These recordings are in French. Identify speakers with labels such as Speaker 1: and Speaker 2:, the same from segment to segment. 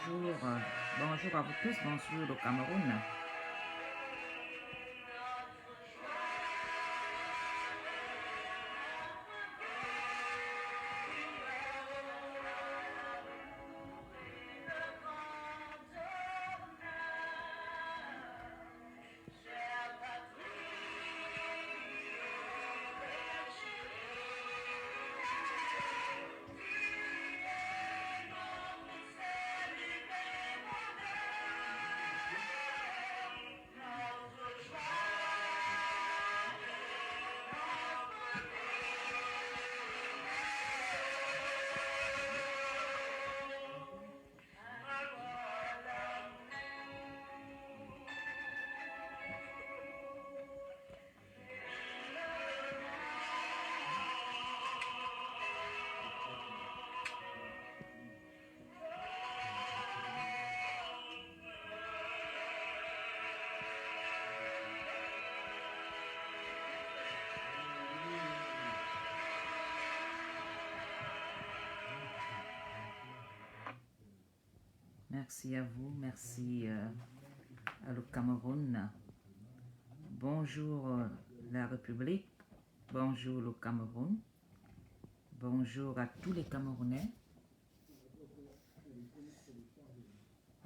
Speaker 1: bonjour à vous tous, bonjour au Cameroun. Merci à vous, merci à le Cameroun. Bonjour la République, bonjour le Cameroun, bonjour à tous les Camerounais.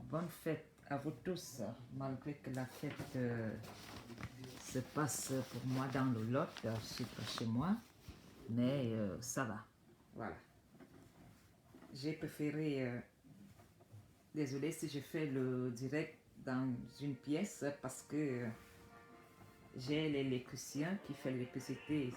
Speaker 1: Bonne fête à vous tous, malgré que la fête se passe pour moi dans le Lot, je suis pas chez moi, mais ça va, voilà. J'ai préféré, désolé si je fais le direct dans une pièce parce que j'ai l'électricien qui fait l'électricité.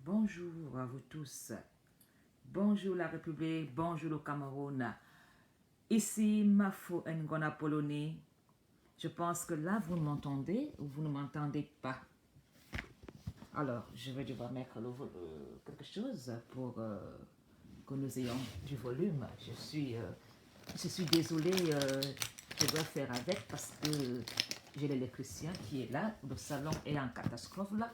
Speaker 1: Bonjour à vous tous. Bonjour la République, bonjour le Cameroun. Ici Mafo Ngona Polonais. Je pense que là vous m'entendez ou vous ne m'entendez pas. Alors, je vais devoir mettre quelque chose pour que nous ayons du volume. Je suis désolée, je dois faire avec parce que j'ai l'électricien qui est là. Le salon est en catastrophe là.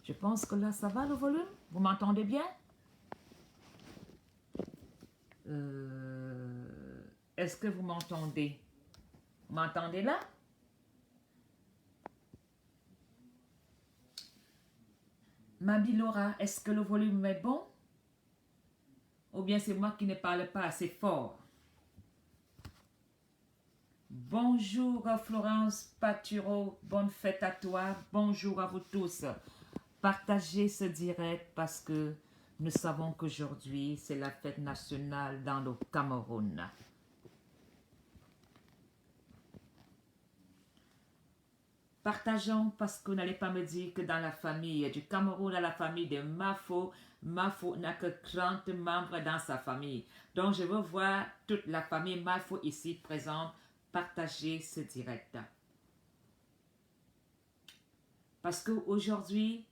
Speaker 1: Je pense que là, ça va le volume? Vous m'entendez bien? Est-ce que vous m'entendez? Vous m'entendez là? Mabi Laura, est-ce que le volume est bon? Ou bien c'est moi qui ne parle pas assez fort? Bonjour Florence Paturo, bonne fête à toi. Bonjour à vous tous. partager ce direct parce que nous savons qu'aujourd'hui, c'est la fête nationale dans le Cameroun. Partageons parce que vous n'allez pas me dire que dans la famille du Cameroun, dans la famille de Mafo, Mafo n'a que 30 membres dans sa famille. Donc, je veux voir toute la famille Mafo ici présente partager ce direct. Parce qu'aujourd'hui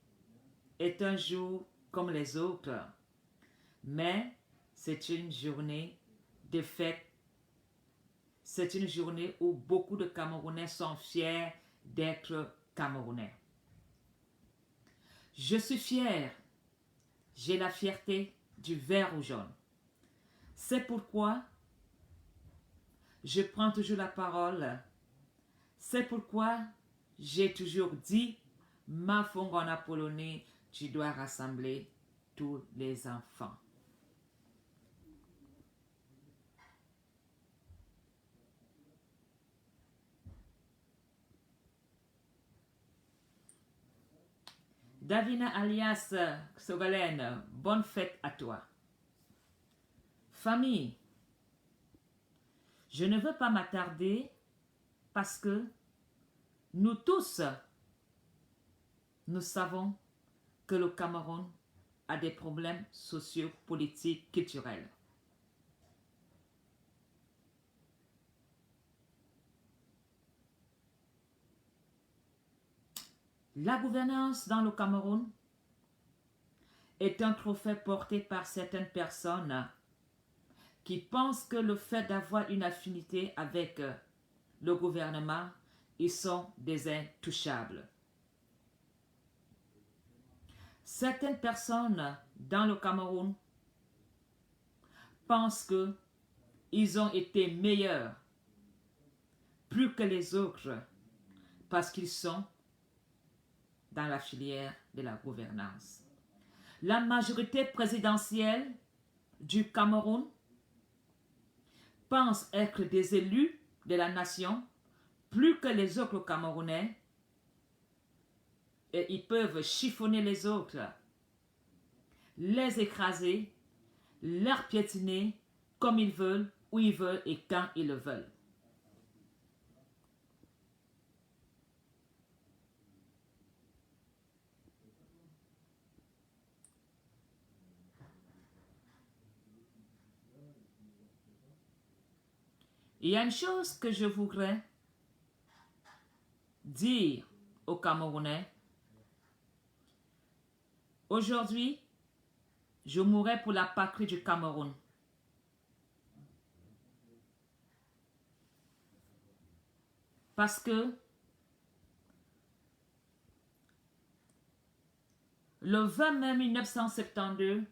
Speaker 1: est un jour comme les autres, mais c'est une journée de fête. C'est une journée où beaucoup de Camerounais sont fiers d'être Camerounais. Je suis fier. J'ai la fierté du vert ou jaune. C'est pourquoi je prends toujours la parole. C'est pourquoi j'ai toujours dit, ma fongona polonais, tu dois rassembler tous les enfants. Davina alias Sogalène, bonne fête à toi. Famille, je ne veux pas m'attarder parce que nous tous, nous savons que le Cameroun a des problèmes sociaux, politiques, culturels. La gouvernance dans le Cameroun est un trophée porté par certaines personnes qui pensent que le fait d'avoir une affinité avec le gouvernement, ils sont des intouchables. Certaines personnes dans le Cameroun pensent qu'ils ont été meilleurs, plus que les autres, parce qu'ils sont dans la filière de la gouvernance. La majorité présidentielle du Cameroun pense être des élus de la nation plus que les autres Camerounais et ils peuvent chiffonner les autres, les écraser, leur piétiner comme ils veulent, où ils veulent et quand ils le veulent. Il y a une chose que je voudrais dire aux Camerounais. Aujourd'hui, je mourrai pour la patrie du Cameroun. Parce que le 20 mai 1972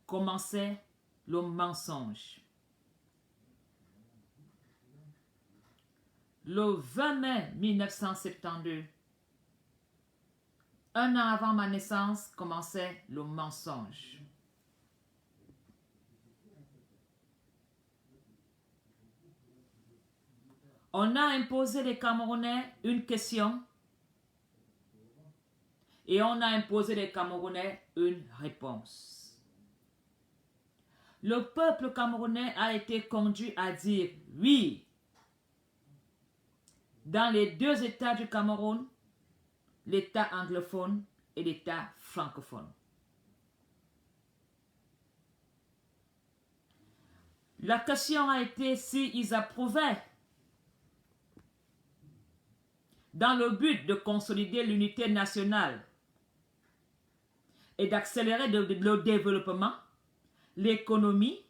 Speaker 1: commençait le mensonge. Le 20 mai 1972, un an avant ma naissance, commençait le mensonge. On a imposé les Camerounais une question et on a imposé les Camerounais une réponse. Le peuple camerounais a été conduit à dire oui. Dans les deux États du Cameroun, l'État anglophone et l'État francophone. La question a été s'ils approuvaient, dans le but de consolider l'unité nationale et d'accélérer le développement, l'économie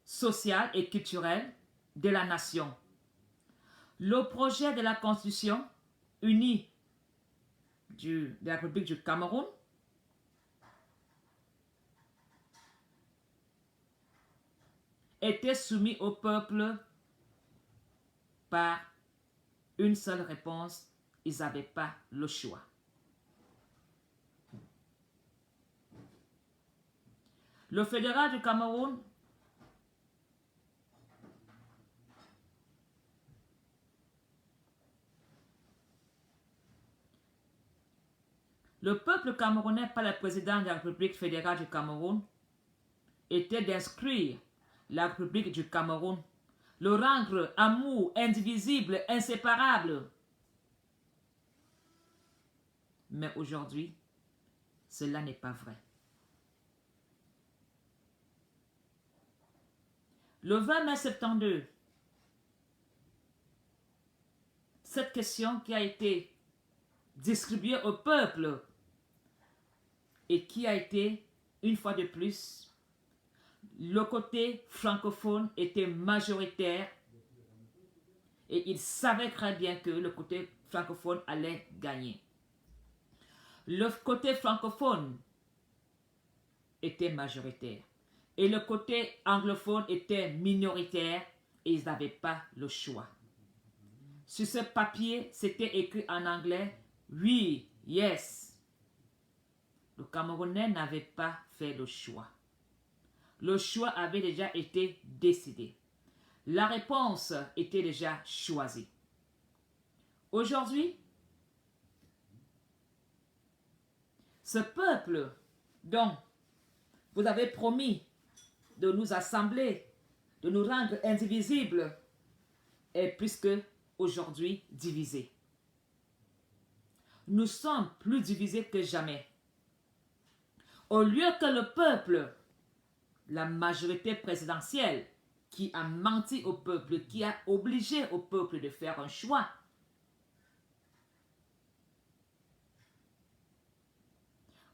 Speaker 1: sociale et culturelle de la nation. Le projet de la Constitution unie de la République du Cameroun était soumis au peuple par une seule réponse, ils n'avaient pas le choix. Le fédéral du Cameroun Le peuple camerounais par le président de la République fédérale du Cameroun était d'inscrire la République du Cameroun, le rendre amour indivisible, inséparable. Mais aujourd'hui, cela n'est pas vrai. Le 20 mai 72, cette question qui a été distribuée au peuple et qui a été, une fois de plus, le côté francophone était majoritaire et il savait très bien que le côté francophone allait gagner. Le côté francophone était majoritaire et le côté anglophone était minoritaire et ils n'avaient pas le choix. Sur ce papier, c'était écrit en anglais « Oui, yes ». Le Camerounais n'avait pas fait le choix. Le choix avait déjà été décidé. La réponse était déjà choisie. Aujourd'hui, ce peuple dont vous avez promis de nous assembler, de nous rendre indivisibles, est plus que aujourd'hui divisé. Nous sommes plus divisés que jamais. Au lieu que le peuple, la majorité présidentielle, qui a menti au peuple, qui a obligé au peuple de faire un choix,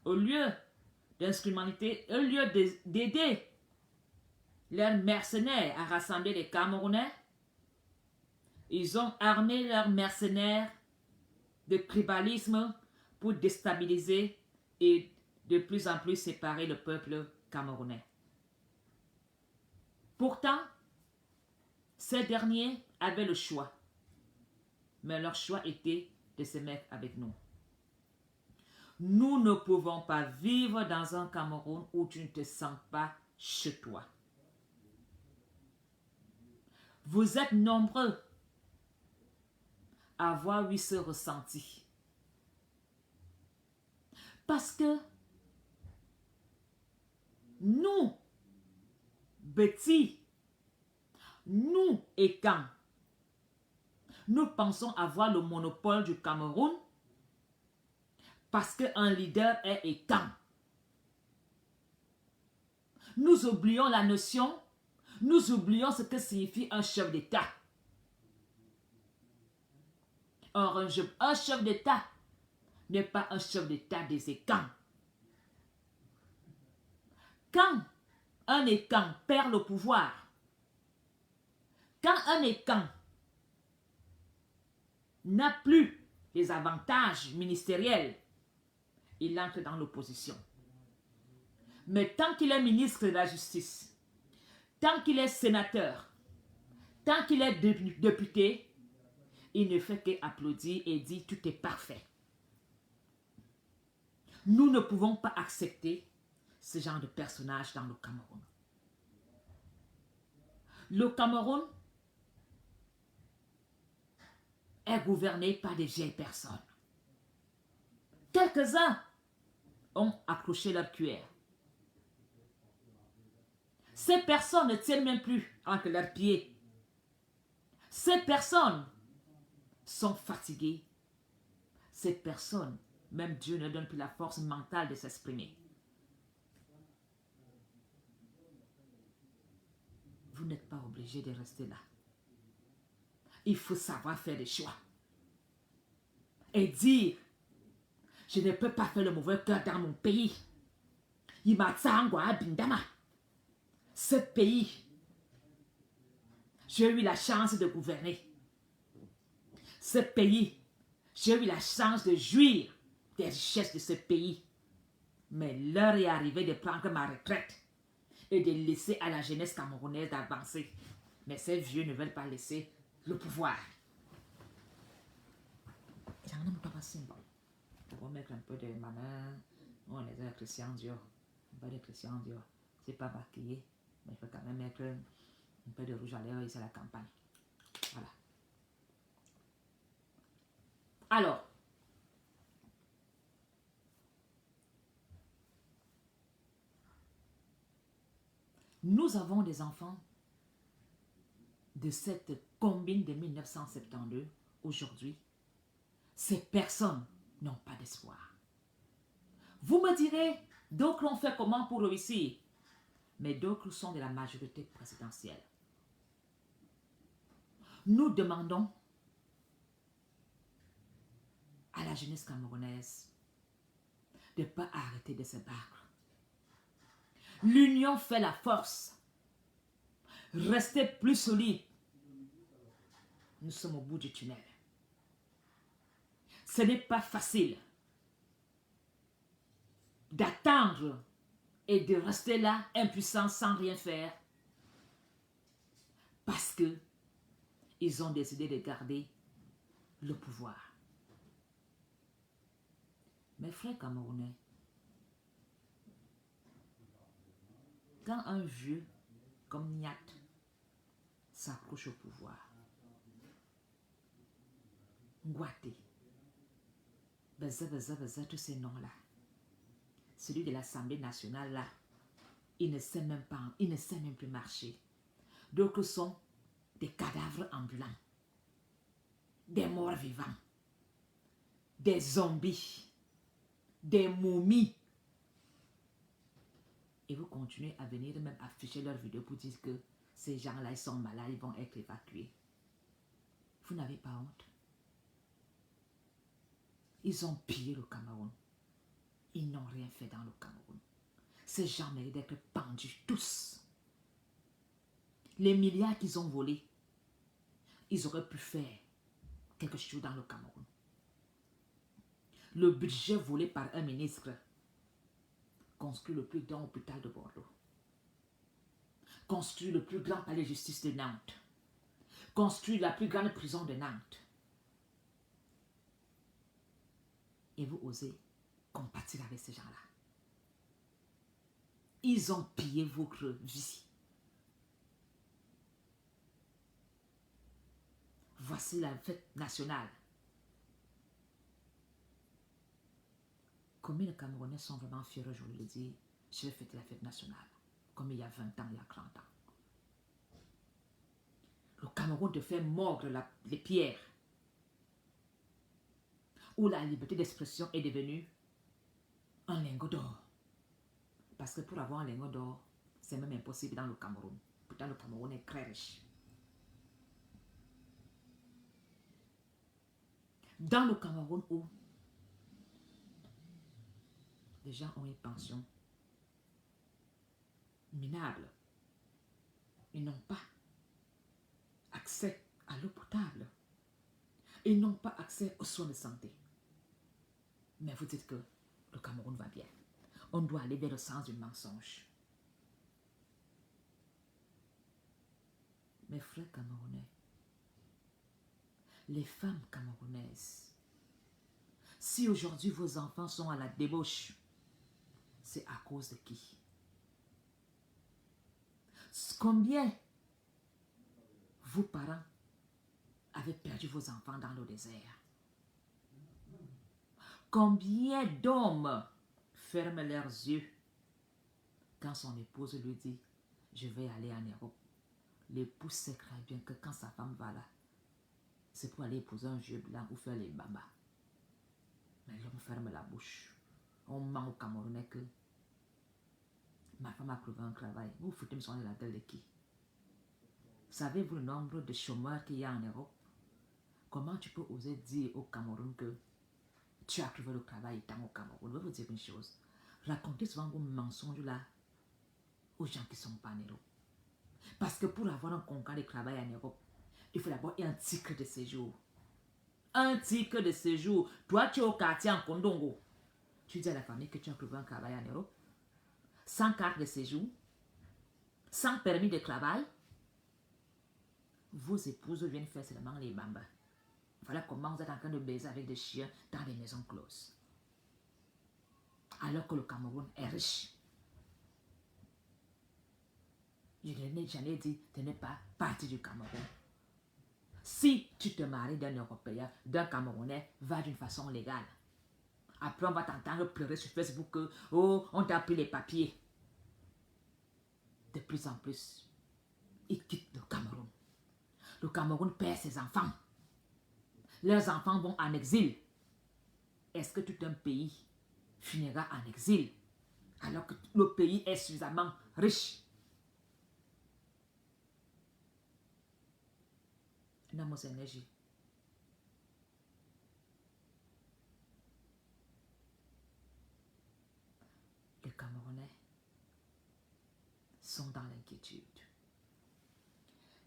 Speaker 1: au lieu d'instrumentaliser, au lieu d'aider leurs mercenaires à rassembler les Camerounais, ils ont armé leurs mercenaires de tribalisme pour déstabiliser et de plus en plus séparer le peuple camerounais. Pourtant, ces derniers avaient le choix, mais leur choix était de se mettre avec nous. Nous ne pouvons pas vivre dans un Cameroun où tu ne te sens pas chez toi. Vous êtes nombreux à avoir eu ce ressenti. Parce que nous, Betty, nous et quand nous pensons avoir le monopole du Cameroun parce qu'un leader est étant. Nous oublions la notion, nous oublions ce que signifie un chef d'État. Un chef d'État n'est pas un chef d'État des écans. Quand un écan perd le pouvoir, quand un écan n'a plus les avantages ministériels, il entre dans l'opposition. Mais tant qu'il est ministre de la Justice, tant qu'il est sénateur, tant qu'il est député, il ne fait qu'applaudir et dire tout est parfait. Nous ne pouvons pas accepter ce genre de personnage dans le Cameroun. Le Cameroun est gouverné par des vieilles personnes. Quelques-uns ont accroché leur cuillère. Ces personnes ne tiennent même plus entre leurs pieds. Ces personnes sont fatiguées. Ces personnes, même Dieu ne donne plus la force mentale de s'exprimer. Vous n'êtes pas obligé de rester là. Il faut savoir faire des choix. Et dire, je ne peux pas faire le mauvais cœur dans mon pays. Ce pays, j'ai eu la chance de gouverner. Ce pays, j'ai eu la chance de jouir des richesses de ce pays. Mais l'heure est arrivée de prendre ma retraite et de laisser à la jeunesse camerounaise d'avancer. Mais ces vieux ne veulent pas laisser le pouvoir. On va mettre un peu de manin. On est des chrétiens Dieu. On va des chrétiens Dieu. C'est pas maquillé, mais il faut quand même mettre un peu de rouge à lèvres ici à la campagne. Voilà. Alors, Nous avons des enfants de cette combine de 1972 aujourd'hui. Ces personnes n'ont pas d'espoir. Vous me direz, d'autres ont fait comment pour réussir? Mais d'autres sont de la majorité présidentielle. Nous demandons à la jeunesse camerounaise de ne pas arrêter de se battre. L'union fait la force. Restez plus solide. Nous sommes au bout du tunnel. Ce n'est pas facile d'attendre et de rester là, impuissant, sans rien faire. Parce que ils ont décidé de garder le pouvoir. Mes frères camerounais, quand un vieux comme Niat s'approche au pouvoir, Ngouaté, Beza, tous ces noms-là, celui de l'Assemblée nationale là, il ne sait même plus marcher. D'autres sont des cadavres ambulants, des morts vivants, des zombies, des momies. Et vous continuez à venir même afficher leurs vidéos pour dire que ces gens-là, ils sont malades, ils vont être évacués. Vous n'avez pas honte? Ils ont pillé le Cameroun. Ils n'ont rien fait dans le Cameroun. Ces gens méritent d'être pendus, tous. Les milliards qu'ils ont volés, ils auraient pu faire quelque chose dans le Cameroun. Le budget volé par un ministre construit le plus grand hôpital de Bordeaux, construit le plus grand palais de justice de Nantes, construit la plus grande prison de Nantes. Et vous osez compatir avec ces gens-là. Ils ont pillé votre vie. Voici la fête nationale. Combien de Camerounais sont vraiment fiers aujourd'hui de dire je vais fêter la fête nationale, comme il y a 20 ans, il y a 30 ans. Le Cameroun te fait mordre les pierres, où la liberté d'expression est devenue un lingot d'or. Parce que pour avoir un lingot d'or, c'est même impossible dans le Cameroun. Pourtant, le Cameroun est très riche. Dans le Cameroun où les gens ont une pension minable, ils n'ont pas accès à l'eau potable, ils n'ont pas accès aux soins de santé. Mais vous dites que le Cameroun va bien. On doit aller vers le sens du mensonge. Mes frères camerounais, les femmes camerounaises, si aujourd'hui vos enfants sont à la débauche, c'est à cause de qui? Combien vos parents avaient perdu vos enfants dans le désert? Combien d'hommes ferment leurs yeux quand son épouse lui dit « Je vais aller en Europe ». L'époux sait très bien que quand sa femme va là, c'est pour aller épouser un vieux blanc ou faire les babas. Mais l'homme ferme la bouche. On ment au Camerounais que ma femme a trouvé un travail. Vous vous foutez sur la gueule de qui? Savez-vous le nombre de chômeurs qu'il y a en Europe? Comment tu peux oser dire au Cameroun que tu as trouvé le travail étant au Cameroun? Je vais vous dire une chose. Racontez souvent vos mensonges là aux gens qui ne sont pas en Europe. Parce que pour avoir un contrat de travail en Europe, il faut d'abord un titre de séjour. Un titre de séjour. Toi, tu es au quartier en Kondongo. Tu dis à la famille que tu as trouvé un travail en Europe, sans carte de séjour, sans permis de travail. Vos épouses viennent faire seulement les bambas. Voilà comment vous êtes en train de baiser avec des chiens dans des maisons closes. Alors que le Cameroun est riche. Je n'ai jamais dit de ne pas partir du Cameroun. Si tu te maries d'un Européen, d'un Camerounais, va d'une façon légale. Après, on va t'entendre pleurer sur Facebook que, oh, on t'a pris les papiers. de plus en plus, ils quittent le Cameroun. Le Cameroun perd ses enfants. Leurs enfants vont en exil. Est-ce que tout un pays finira en exil alors que le pays est suffisamment riche? Namos énergie. Les Camerounais sont dans l'inquiétude.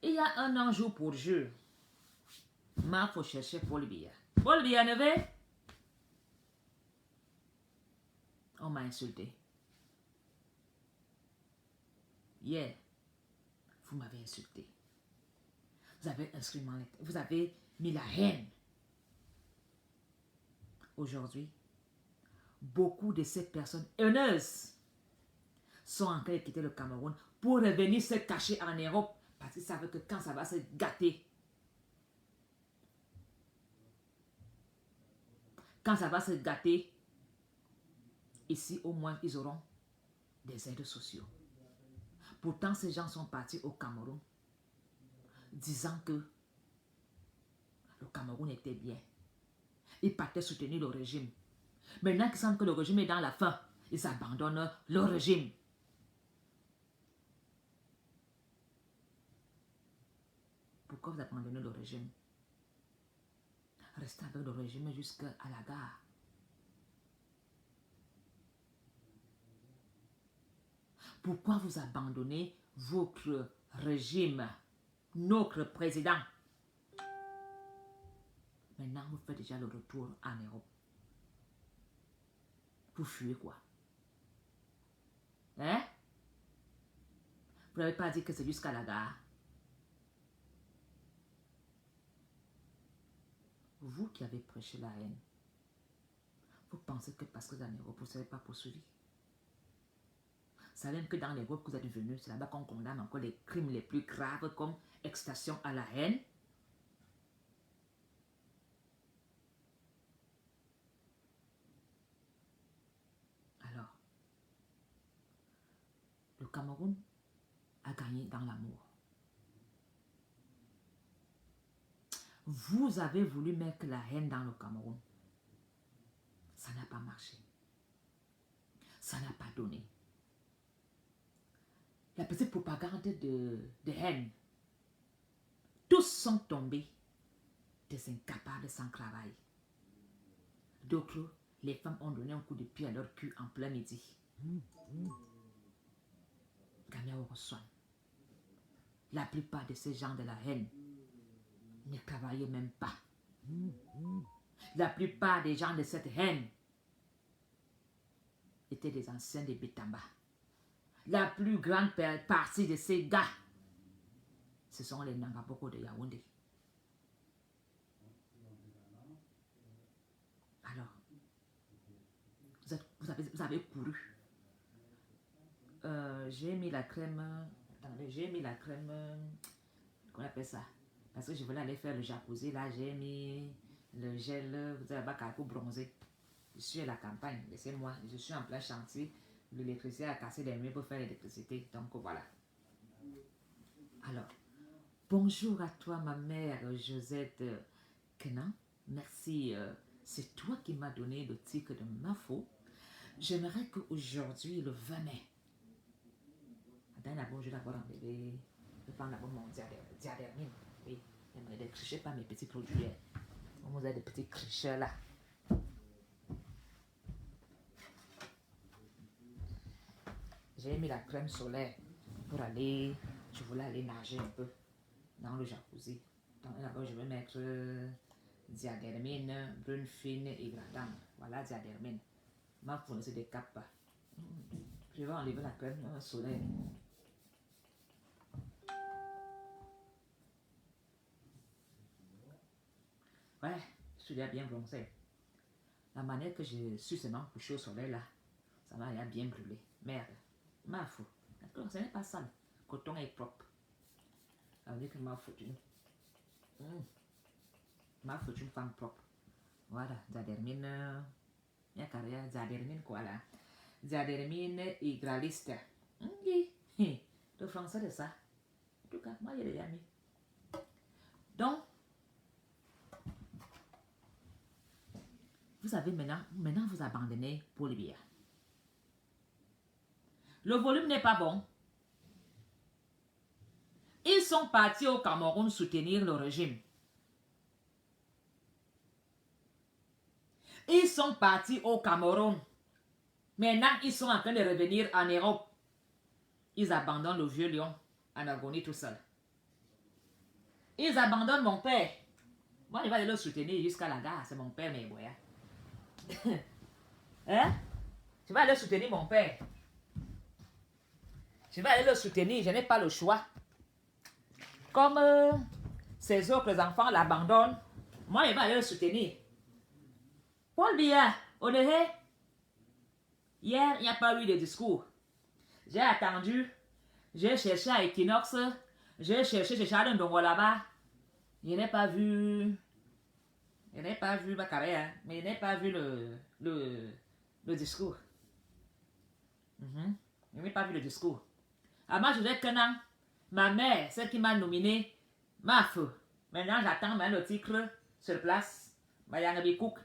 Speaker 1: Il y a un an jour pour jour, il faut chercher Paul Biya. Paul Biya Neve, on m'a insulté. Hier, vous m'avez insulté. Vous avez inscrit vous avez mis la haine. Aujourd'hui, beaucoup de ces personnes haineuses sont en train de quitter le Cameroun pour revenir se cacher en Europe parce qu'ils savent que quand ça va se gâter, ici au moins ils auront des aides sociaux. Pourtant, ces gens sont partis au Cameroun disant que le Cameroun était bien. Ils partaient soutenir le régime. Maintenant qu'ils sentent que le régime est dans la fin, ils abandonnent le régime. Pourquoi vous abandonnez le régime? Restez avec le régime jusqu'à la gare. Pourquoi vous abandonnez votre régime, notre président? Maintenant, vous faites déjà le retour en Europe. Vous fuyez quoi? Hein? Vous n'avez pas dit que c'est jusqu'à la gare. Vous qui avez prêché la haine, vous pensez que parce que vous êtes en Europe, vous ne serez pas poursuivi. Vous savez même que dans l'Europe que vous êtes venus, c'est là-bas qu'on condamne encore les crimes les plus graves comme excitation à la haine. Alors, le Cameroun a gagné dans l'amour. Vous avez voulu mettre la haine dans le Cameroun. Ça n'a pas marché. Ça n'a pas donné. La petite propagande de haine. Tous sont tombés des incapables sans travail. D'autres, les femmes ont donné un coup de pied à leur cul en plein midi. La plupart de ces gens de la haine ne travaillaient même pas. La plupart des gens de cette haine étaient des anciens de Bétamba. La plus grande partie de ces gars, ce sont les Nangaboko de Yaoundé. Alors, vous avez couru. J'ai mis la crème. Attendez, j'ai mis la crème. Qu'on appelle ça? Parce que je voulais aller faire le jacuzzi. Là, j'ai mis le gel. Vous avez pas pour bronzer. Je suis à la campagne. Laissez-moi. Je suis en plein chantier. L'électricité a cassé les murs pour faire l'électricité. Donc voilà. Alors, bonjour à toi, ma mère Josette Kenan. Merci. C'est toi qui m'as donné le titre de Mafo. J'aimerais qu'aujourd'hui, le 20 mai, je vais d'abord enlever, je vais prendre d'abord mon diadérmine. Oui, ne décrichez pas mes petits produits. Vous avez des petits cricheurs là. J'ai mis la crème solaire pour aller, je voulais aller nager un peu dans le jacuzzi. Donc d'abord, je vais mettre diadérmine, brune fine et hydratante. Voilà, diadérmine. Ma fournaise des capes. Je vais enlever la crème solaire. Ouais, je suis déjà bien bronzé. La manière que je suis seulement couché au soleil là, ça m'a bien brûlé. Merde. Ma faute. Ce n'est pas sale. Le coton est propre. Ça veut dire que ma faute. Ma faute, une femme propre. Voilà, diadérmine. Il y a carrière diadérmine quoi là. Diadérmine hydraliste. Le français de ça. En tout cas, moi, j'ai déjà mis. Donc, vous avez maintenant vous abandonnez Paul Biya. Le volume n'est pas bon. Ils sont partis au Cameroun soutenir le régime. Ils sont partis au Cameroun. Maintenant, ils sont en train de revenir en Europe. Ils abandonnent le vieux lion en agonie tout seul. Ils abandonnent mon père. Moi, je vais aller le soutenir jusqu'à la gare. C'est mon père, mais ouais. Hein? Je vais aller soutenir mon père. Je vais aller le soutenir. Je n'ai pas le choix. Comme ses autres enfants l'abandonnent, moi, je vais aller le soutenir. Paul Biya, Odehe, hier, il n'y a pas eu de discours. J'ai attendu, j'ai cherché à Equinox, j'ai cherché chez Charles Ndongo là-bas. Je n'ai pas vu ma carrière, mais je n'ai pas vu le discours. Je n'ai pas vu le discours. Avant, je disais que non, ma mère, celle qui m'a nominé, m'a fait. Maintenant, j'attends le titre sur place. Mayanabi Cook.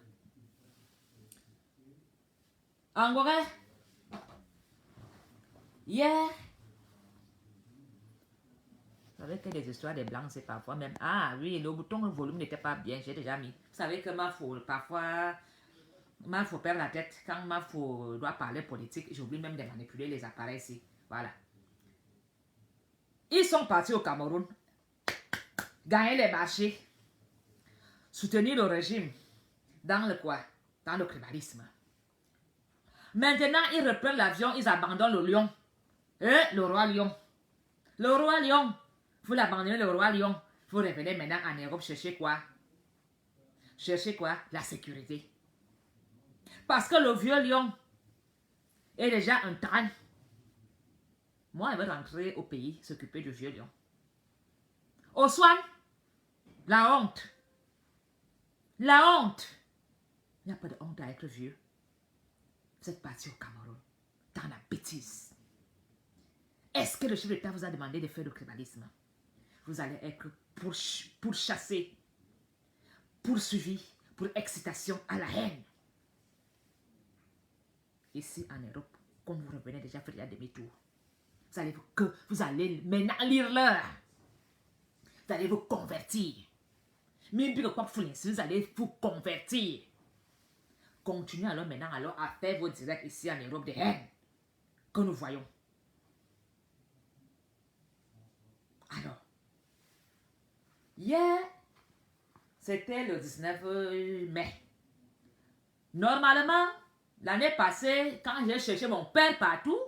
Speaker 1: En Gorée, hier, vous savez que les histoires des blancs, c'est parfois même. Ah oui, le bouton, le volume n'était pas bien, j'ai déjà mis. Vous savez que parfois, perd la tête. Quand doit parler politique, j'oublie même de manipuler les appareils ici. Voilà. Ils sont partis au Cameroun, gagner les marchés, soutenir le régime. Dans le quoi? Dans le tribalisme. Maintenant, ils reprennent l'avion, ils abandonnent le lion. Le roi lion. Le roi lion. Vous l'abandonnez, le roi lion. Vous revenez maintenant en Europe chercher quoi? Chercher quoi? La sécurité. Parce que le vieux lion est déjà un tran. Moi, je veux rentrer au pays, s'occuper du vieux lion. Au soin, la honte. La honte. Il n'y a pas de honte à être vieux. Vous êtes parti au Cameroun, dans la bêtise. Est-ce que le chef d'État vous a demandé de faire le tribalisme? Vous allez être pourchassé, poursuivi pour excitation à la haine. Ici en Europe, comme vous revenez déjà faire demi-tour, vous allez maintenant lire l'heure. Vous allez vous convertir. Même si vous allez vous convertir. Continuez alors maintenant à faire vos directs ici en Europe de haine que nous voyons. Alors, hier, c'était le 19 mai. Normalement, l'année passée, quand j'ai cherché mon père partout,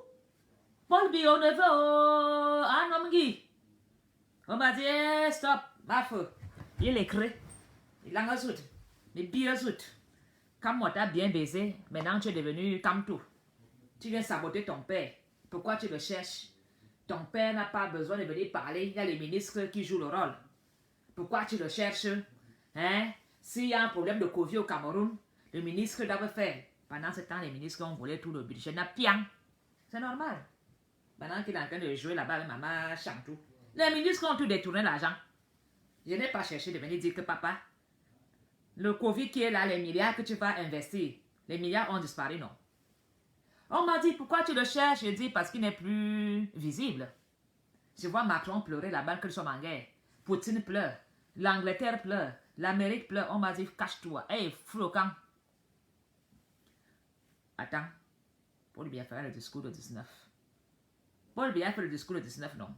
Speaker 1: Paul Biya neveu, Anomgi. On m'a dit, stop, ma feu. Il écrit. Il a un zout. Mais bien zout. Quand moi t'as bien baisé, maintenant tu es devenu comme tout. Tu viens saboter ton père. Pourquoi tu le cherches? Ton père n'a pas besoin de venir parler. Il y a les ministres qui jouent le rôle. Pourquoi tu le cherches? Hein? S'il y a un problème de Covid au Cameroun, le ministre doit faire. Pendant ce temps, les ministres ont volé tout le budget. C'est normal. Pendant qu'il est en train de jouer là-bas avec maman Chantou. Les ministres ont tout détourné l'argent. Je n'ai pas cherché de venir dire que papa, le Covid qui est là, les milliards que tu vas investir, les milliards ont disparu, non? On m'a dit, pourquoi tu le cherches? Je dis, parce qu'il n'est plus visible. Je vois Macron pleurer là-bas que nous sommes en guerre. Poutine pleure. L'Angleterre pleure. L'Amérique pleure. On m'a dit, cache-toi. Hey, flocon. Attends. Paul Biya faire le discours de 19. Paul Biya fait le discours de 19, non.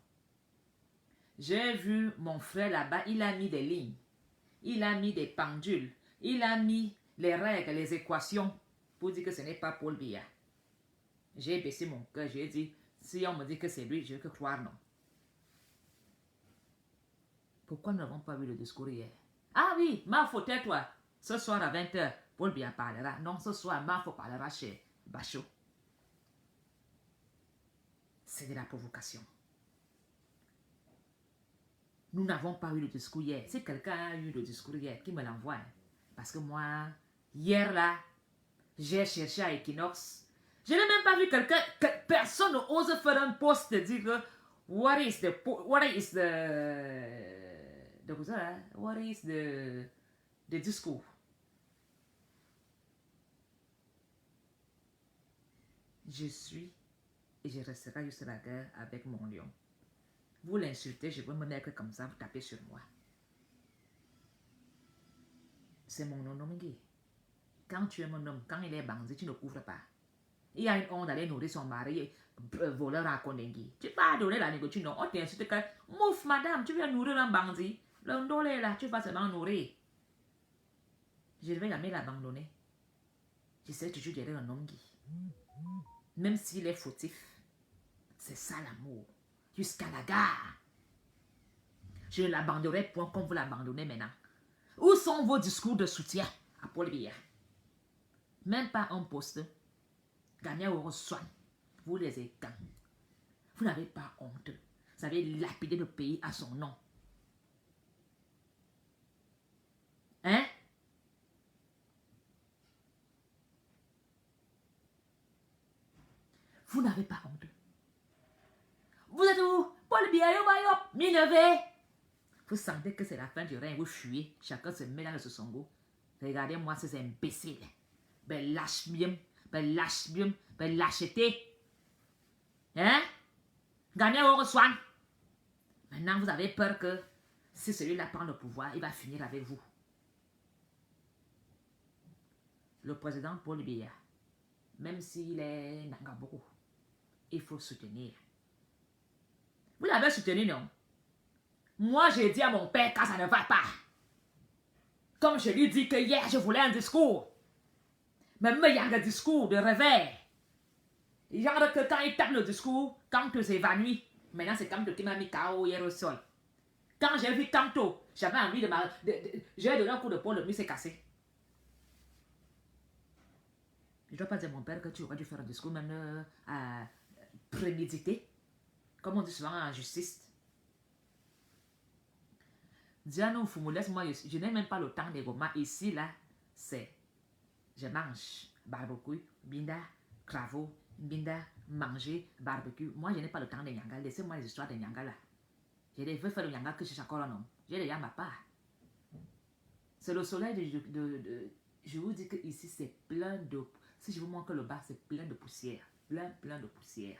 Speaker 1: J'ai vu mon frère là-bas, il a mis des lignes. Il a mis des pendules. Il a mis les règles, les équations pour dire que ce n'est pas Paul Biya. J'ai baissé mon cœur, j'ai dit, si on me dit que c'est lui, je veux que croire non. Pourquoi nous n'avons pas vu le discours hier? Ah oui, ma faute toi. Ce soir à 20h, Paul Biya parlera. Non, ce soir, ma faute parlera chez Bachot. C'est de la provocation. Nous n'avons pas eu le discours hier. Si quelqu'un a eu le discours hier, qui me l'envoie. Parce que moi, hier là, j'ai cherché à Equinox. Je n'ai même pas vu quelqu'un, personne n'ose faire un post de dire que what is the discours? Je suis et je resterai jusqu'à la guerre avec mon lion. Vous l'insultez, je vais me mettre comme ça, vous tapez sur moi. C'est mon nom, Nomingi. Quand tu es mon homme, quand il est bandit, tu ne couvres pas. Il y a une honte d'aller nourrir son mari, voleur à Kondengi. Tu vas donner la négociation, non? On t'insulte que, mouf, madame, tu viens nourrir un bandit. Le ndolé là, tu vas seulement nourrir. Je vais jamais l'abandonner. Je sais toujours gérer un homme qui, même s'il est fautif, c'est ça l'amour. Jusqu'à la gare. Je ne l'abandonnerai point comme vous l'abandonnez maintenant. Où sont vos discours de soutien à Paul Biya? Même pas un poste. Gagné au soin. Vous les étends. Vous n'avez pas honte. Vous avez lapidé le pays à son nom. Hein? Vous n'avez pas honte. Vous êtes où? Paul Biya, Minervé. Vous sentez que c'est la fin du règne, vous fuyez. Chacun se met dans le sosongo. Regardez-moi ces imbéciles. Ben lâche bien, ben lâcheté. Hein? Gagnez au reçoit. Maintenant, vous avez peur que si celui-là prend le pouvoir, il va finir avec vous. Le président Paul Biya, même s'il est Nangaboko, il faut soutenir. Vous l'avez soutenu, non? Moi, j'ai dit à mon père quand ça ne va pas. Comme je lui dis que hier, je voulais un discours. Même il y a un discours de réveil. Genre que quand il tape le discours, quand tu s'évanouis, maintenant c'est comme qui m'a mis KO hier au sol. Quand j'ai vu tantôt, j'avais envie de j'ai donné un coup de poing, le mur s'est cassé. Je ne dois pas dire à mon père que tu aurais dû faire un discours même prémédité. Comme on dit souvent en justice. Diano Fumu, laisse-moi, je n'ai même pas le temps des romans. Ici, là, c'est, je mange, barbecue, binda, cravo, binda, manger, barbecue. Moi, je n'ai pas le temps des Nyanga. Laissez-moi les histoires des Nyanga, là. Je veux faire le Nyanga que je suis encore un homme. J'ai déjà ma part. C'est le soleil je vous dis que ici, c'est plein de, si je vous montre le bas, c'est plein de poussière. Plein de poussière.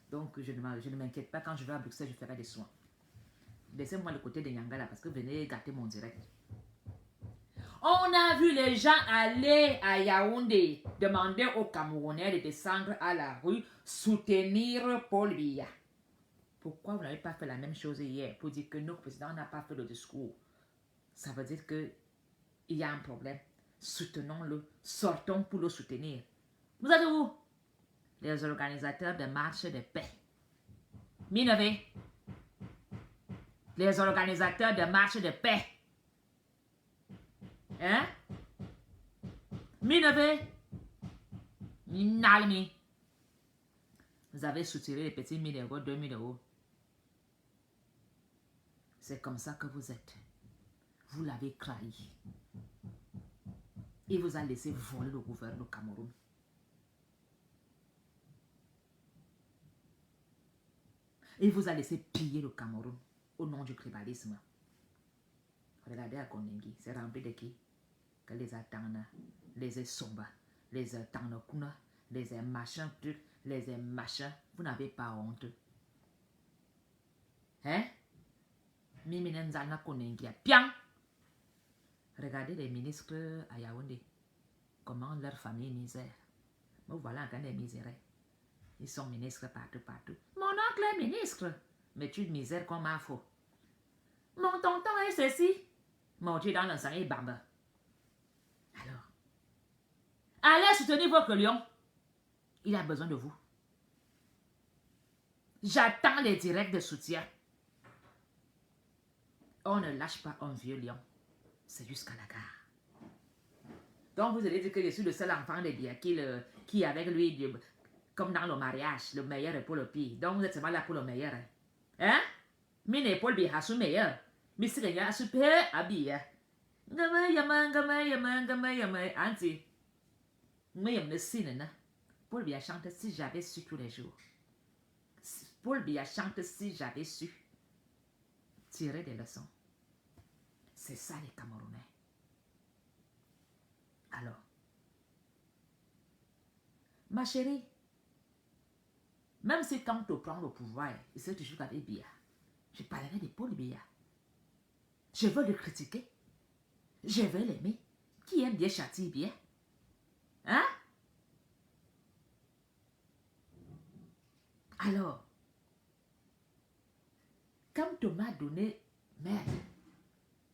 Speaker 1: Donc, je ne m'inquiète pas, quand je vais à Bruxelles, je ferai des soins. Laissez-moi le côté de Nyangala parce que venez gâter mon direct. On a vu les gens aller à Yaoundé demander aux Camerounais de descendre à la rue soutenir Paul Biya. Pourquoi vous n'avez pas fait la même chose hier pour dire que notre président n'a pas fait le discours? Ça veut dire qu'il y a un problème. Soutenons-le, sortons pour le soutenir. Vous êtes où? Les organisateurs de marche de paix. Minervé. Les organisateurs de marche de paix. Hein? Minervé. Minalmi. Vous avez soutiré les petits 1000 euros, 2000 euros. C'est comme ça que vous êtes. Vous l'avez trahi. Il vous a laissé voler le gouvernement du Cameroun. Il vous a laissé piller le Cameroun au nom du tribalisme. Regardez à Kondengi, c'est rempli de qui? Que les Atana, les Somba, les Tanokuna, les machins trucs, les machins. Vous n'avez pas honte. Hein? Miminenzana Kondengi a pian. Regardez les ministres à Yaoundé. Comment leur famille misère. Mais voilà encore des misères. Ils sont ministres partout. Mon oncle est ministre. Mais tu de misère comme un faux. Mon tonton est ceci. Mon Dieu dans l'ensemble est bamba. Alors, allez soutenir votre lion. Il a besoin de vous. J'attends les directs de soutien. On ne lâche pas un vieux lion. C'est jusqu'à la gare. Donc vous allez dire que je suis le seul enfant de Biya qui avec lui, comme dans le mariage, le meilleur est pour le pire. Donc vous êtes seulement là pour le meilleur. Hein? Mine Paul Biya a su meilleur. Mais si quelqu'un a su pire à Biya. Gama, anti. Mais il me signe, Paul Biya chante si j'avais su tous les jours. Paul Biya chante si j'avais su. Tirer des leçons. C'est ça les Camerounais. Alors, ma chérie, même si quand tu prends le pouvoir, il serait toujours avec Biya, je parlerai de Paul Biya. Je veux le critiquer. Je veux l'aimer. Qui aime bien châtie bien? Hein? Alors, quand tu m'as donné, merde,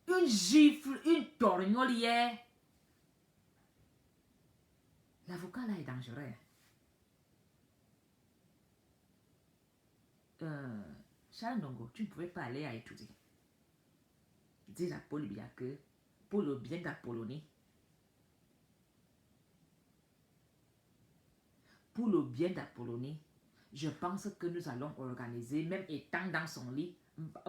Speaker 1: une gifle, une torgnole hier, l'avocat là est dangereux. Charles Ndongo, tu ne pouvais pas aller à étudier. Dis à Paul Biya que pour le bien d'Apollonie, je pense que nous allons organiser, même étant dans son lit,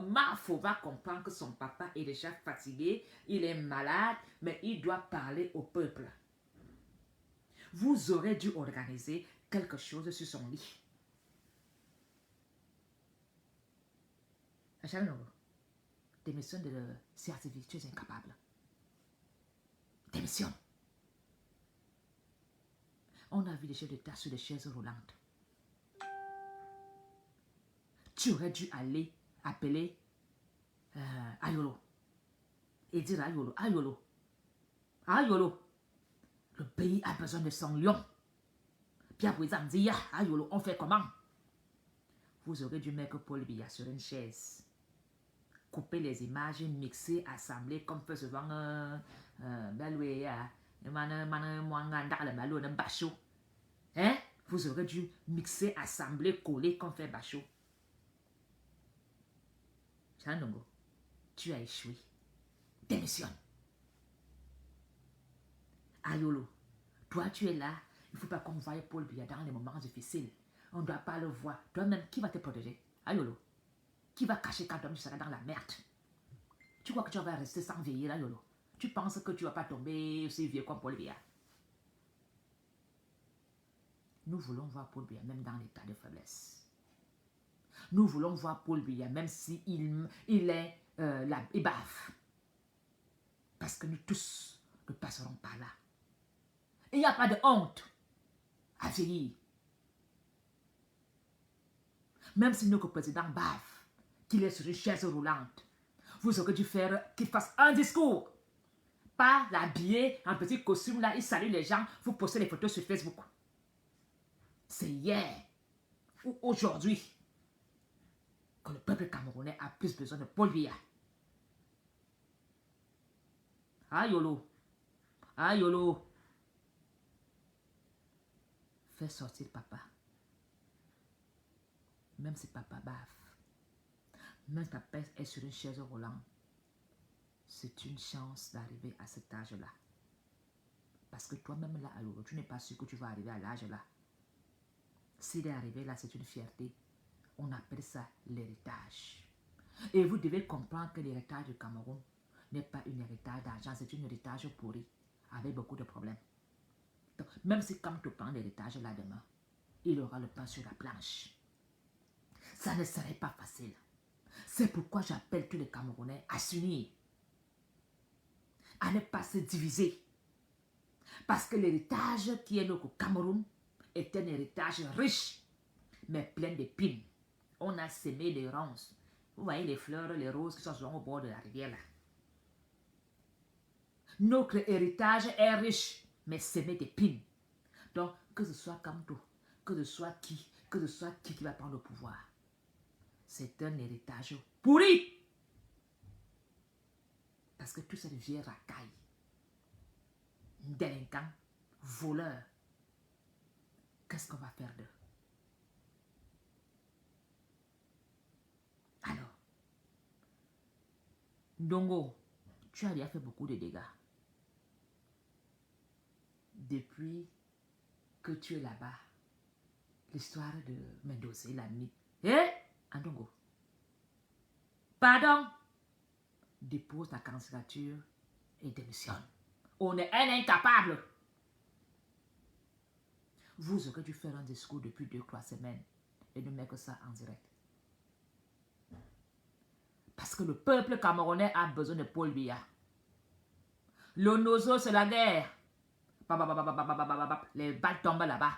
Speaker 1: Mafo va comprendre que son papa est déjà fatigué, il est malade, mais il doit parler au peuple. Vous aurez dû organiser quelque chose sur son lit. Charles Ndongo, démissionne de le CRTV, tu es incapable. Démissionne. On a vu les chefs d'État sur des chaises roulantes. Tu aurais dû aller appeler Ayolo et dire Ayolo, Ayolo, Ayolo, le pays a besoin de son lion. Puis après, ils ont dit, Ayolo, on fait comment? Vous aurez dû mettre Paul Biya sur une chaise. Couper les images, mixer, assembler, comme fait souvent hein? Vous aurez dû mixer, assembler, coller, comme fait Bachot. Charles Ndongo, tu as échoué. Démissionne. Ayolo, toi tu es là. Il ne faut pas qu'on voie Paul Biya dans les moments difficiles. On ne doit pas le voir. Toi-même, qui va te protéger? Ayolo, qui va cacher quand tu seras dans la merde? Tu crois que tu vas rester sans veiller, Ayolo? Tu penses que tu ne vas pas tomber aussi vieux comme Paul Biya? Nous voulons voir Paul Biya même dans l'état de faiblesse. Nous voulons voir Paul Biya même si il est il baffe. Parce que nous tous ne passerons par là. Il n'y a pas de honte à vieillir. Même si notre président baffe, qu'il est sur une chaise roulante, vous aurez dû faire qu'il fasse un discours. Pas l'habiller en petit costume là, il salue les gens, vous postez les photos sur Facebook. C'est hier ou aujourd'hui que le peuple camerounais a plus besoin de Paul Biya. Ayolo, Ayolo, fais sortir papa. Même si papa baffe, même si papa est sur une chaise roulante, c'est une chance d'arriver à cet âge-là. Parce que toi-même là, Ayolo, tu n'es pas sûr que tu vas arriver à l'âge là. S'il est arrivé là, c'est une fierté. On appelle ça l'héritage. Et vous devez comprendre que l'héritage du Cameroun n'est pas un héritage d'argent, c'est un héritage pourri, avec beaucoup de problèmes. Donc, même si quand tu prends l'héritage là demain, il aura le pain sur la planche. Ça ne serait pas facile. C'est pourquoi j'appelle tous les Camerounais à s'unir, à ne pas se diviser. Parce que l'héritage qui est au Cameroun est un héritage riche, mais plein d'épines. On a semé les ronces. Vous voyez les fleurs, les roses qui sont souvent au bord de la rivière là. Notre héritage est riche, mais semé d'épines. Donc, que ce soit Kamto, que ce soit qui va prendre le pouvoir, c'est un héritage pourri. Parce que tous ces vieux racailles, délinquants, voleurs, qu'est-ce qu'on va faire d'eux? Alors, Ndongo, tu as déjà fait beaucoup de dégâts. Depuis que tu es là-bas, l'histoire de Mendoza, l'ami. Ndongo, pardon, dépose ta candidature et démissionne. On est un incapable. Vous aurez dû faire un discours depuis 2-3 semaines et ne mettre ça en direct. Parce que le peuple camerounais a besoin de Paul Biya. Le Nozo, c'est la guerre. Les balles tombent là-bas.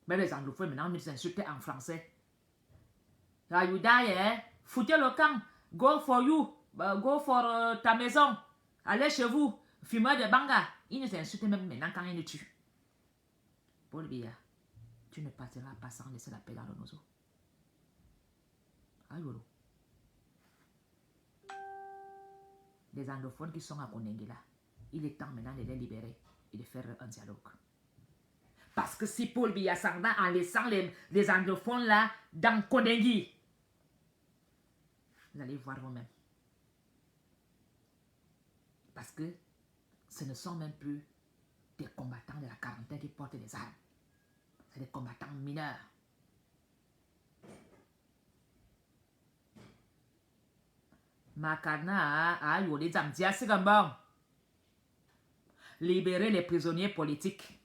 Speaker 1: Mais les anglophones, maintenant, ils s'insultent en français. Là, you die, hein? Foutez le camp. Go for you. Go for ta maison. Allez chez vous. Fumeur de banga. Ils nous insultent même maintenant quand ils nous tuent. Paul Biya, tu ne partiras pas sans laisser la paix dans le Nozo. Ayolo. Les anglophones qui sont à Konengela, il est temps maintenant de les libérer et de faire un dialogue. Parce que si Paul Biya s'en va en laissant les anglophones là dans Konengi, vous allez voir vous-même. Parce que ce ne sont même plus des combattants de la quarantaine qui portent des armes. C'est des combattants mineurs. Makana a eu les Zamdia Sigambon. Libérer les prisonniers politiques.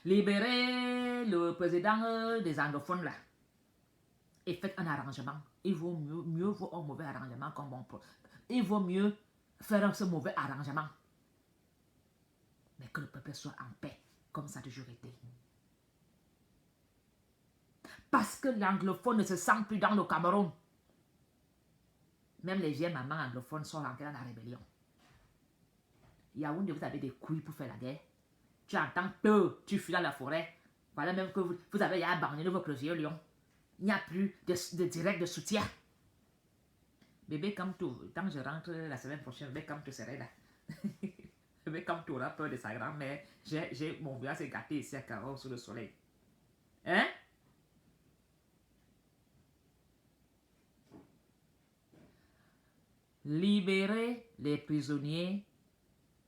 Speaker 1: Libérer le président des anglophones là. Et faites un arrangement. Il vaut mieux vaut un mauvais arrangement qu'un bon pro. Il vaut mieux faire ce mauvais arrangement. Mais que le peuple soit en paix, comme ça a toujours été. Parce que l'anglophone ne se sent plus dans le Cameroun. Même les vieilles mamans anglophones sont rentrées dans la rébellion. Yaoundé, vous avez des couilles pour faire la guerre. Tu entends peu, tu fuis dans la forêt. Voilà même que vous avez abandonné votre vieux lion. Il n'y a plus de direct de soutien. Bébé comme tout, tant que je rentre la semaine prochaine, bébé comme tout serait là. Bébé comme tout aura peur de sa grand-mère. Mon vieux s'est gâté ici à Caro sous le soleil. Hein? Libérer les prisonniers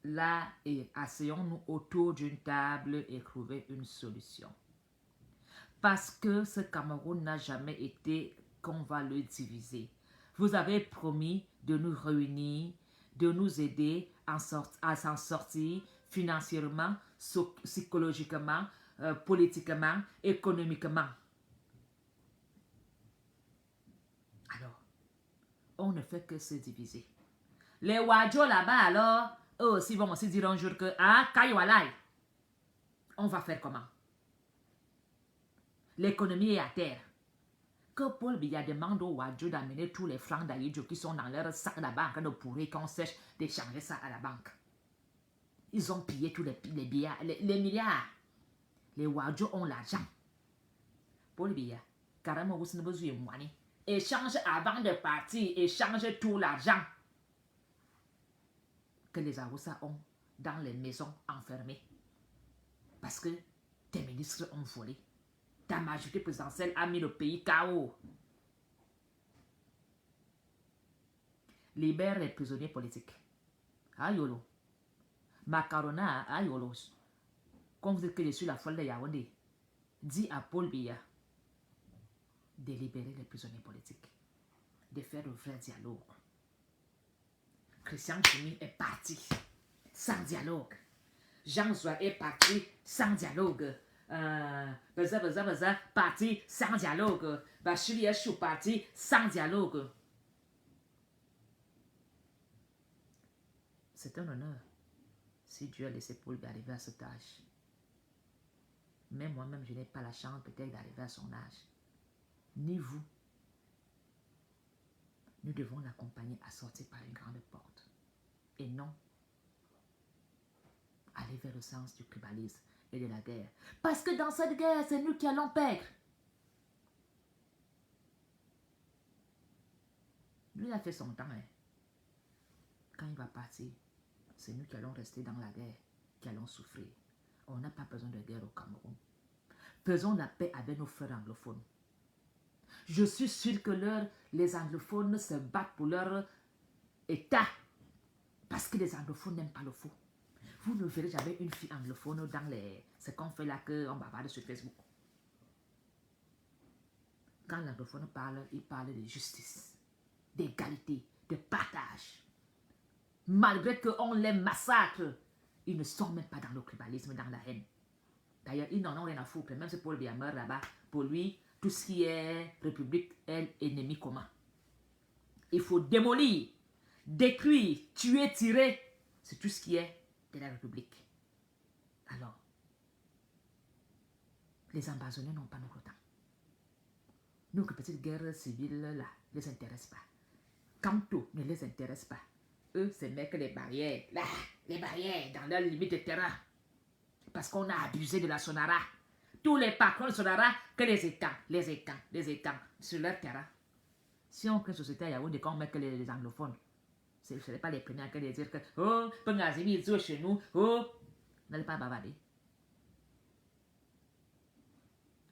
Speaker 1: là et asseyons-nous autour d'une table et trouver une solution. Parce que ce Cameroun n'a jamais été qu'on va le diviser. Vous avez promis de nous réunir, de nous aider à s'en sortir financièrement, psychologiquement, politiquement, économiquement. Alors, on ne fait que se diviser. Les Wadjo là-bas, alors, eux aussi vont aussi dire un jour que, ah, Kayoualai, on va faire comment? L'économie est à terre. Que Paul Biya demande aux Wadjo d'amener tous les francs d'Aïdjo qui sont dans leur sac à la banque de pourrir qu'on sèche d'échanger ça à la banque. Ils ont pillé tous les billets, les milliards. Les Wadjo ont l'argent. Paul Biya, carrément, vous n'avez pas besoin de moi. Échange avant de partir, échange tout l'argent que les Awoussa ont dans les maisons enfermées. Parce que tes ministres ont volé. Ta majorité présidentielle a mis le pays KO. Libère les prisonniers politiques. Ayolo. Macarona, ayolo. Quand vous dites que je suis la folle de Yaoundé, dis à Paul Biya de libérer les prisonniers politiques, de faire un vrai dialogue. Christian Jimmy est parti sans dialogue. Jean Zoua est parti sans dialogue. Parti sans dialogue. Bachili Echou parti sans dialogue. C'est un honneur si Dieu a laissé Paul d'arriver à cet âge. Mais moi-même, je n'ai pas la chance peut-être d'arriver à son âge. Ni vous. Nous devons l'accompagner à sortir par une grande porte. Et non aller vers le sens du tribalisme et de la guerre. Parce que dans cette guerre, c'est nous qui allons perdre. Lui a fait son temps. Hein. Quand il va partir, c'est nous qui allons rester dans la guerre, qui allons souffrir. On n'a pas besoin de guerre au Cameroun. Faisons la paix avec nos frères anglophones. Je suis sûr que les anglophones se battent pour leur État. Parce que les anglophones n'aiment pas le faux. Vous ne verrez jamais une fille anglophone dans ce qu'on fait là, qu'on bavarde sur Facebook. Quand l'anglophone parle, il parle de justice, d'égalité, de partage. Malgré qu'on les massacre, ils ne sont même pas dans le tribalisme, dans la haine. D'ailleurs, ils n'en ont rien à foutre. Même si Paul Biya meurt là-bas, pour lui, tout ce qui est république est ennemi commun. Il faut démolir, détruire, tuer, tirer. C'est tout ce qui est de la République. Alors, les ambazoniens n'ont pas notre temps. Nous, que petite guerre civile, là, ne les intéresse pas. Kanto ne les intéresse pas. Eux, c'est mettre les barrières, là, les barrières dans leur limite de terrain. Parce qu'on a abusé de la Sonara. Tous les patrons de Sonara, que les étangs, sur leur terrain. Si on crée une société à Yaoundé, qu'on met que les anglophones, ce n'est pas les premiers à dire que, oh, Pengazimi, ils sont chez nous, oh, n'allez pas bavarder.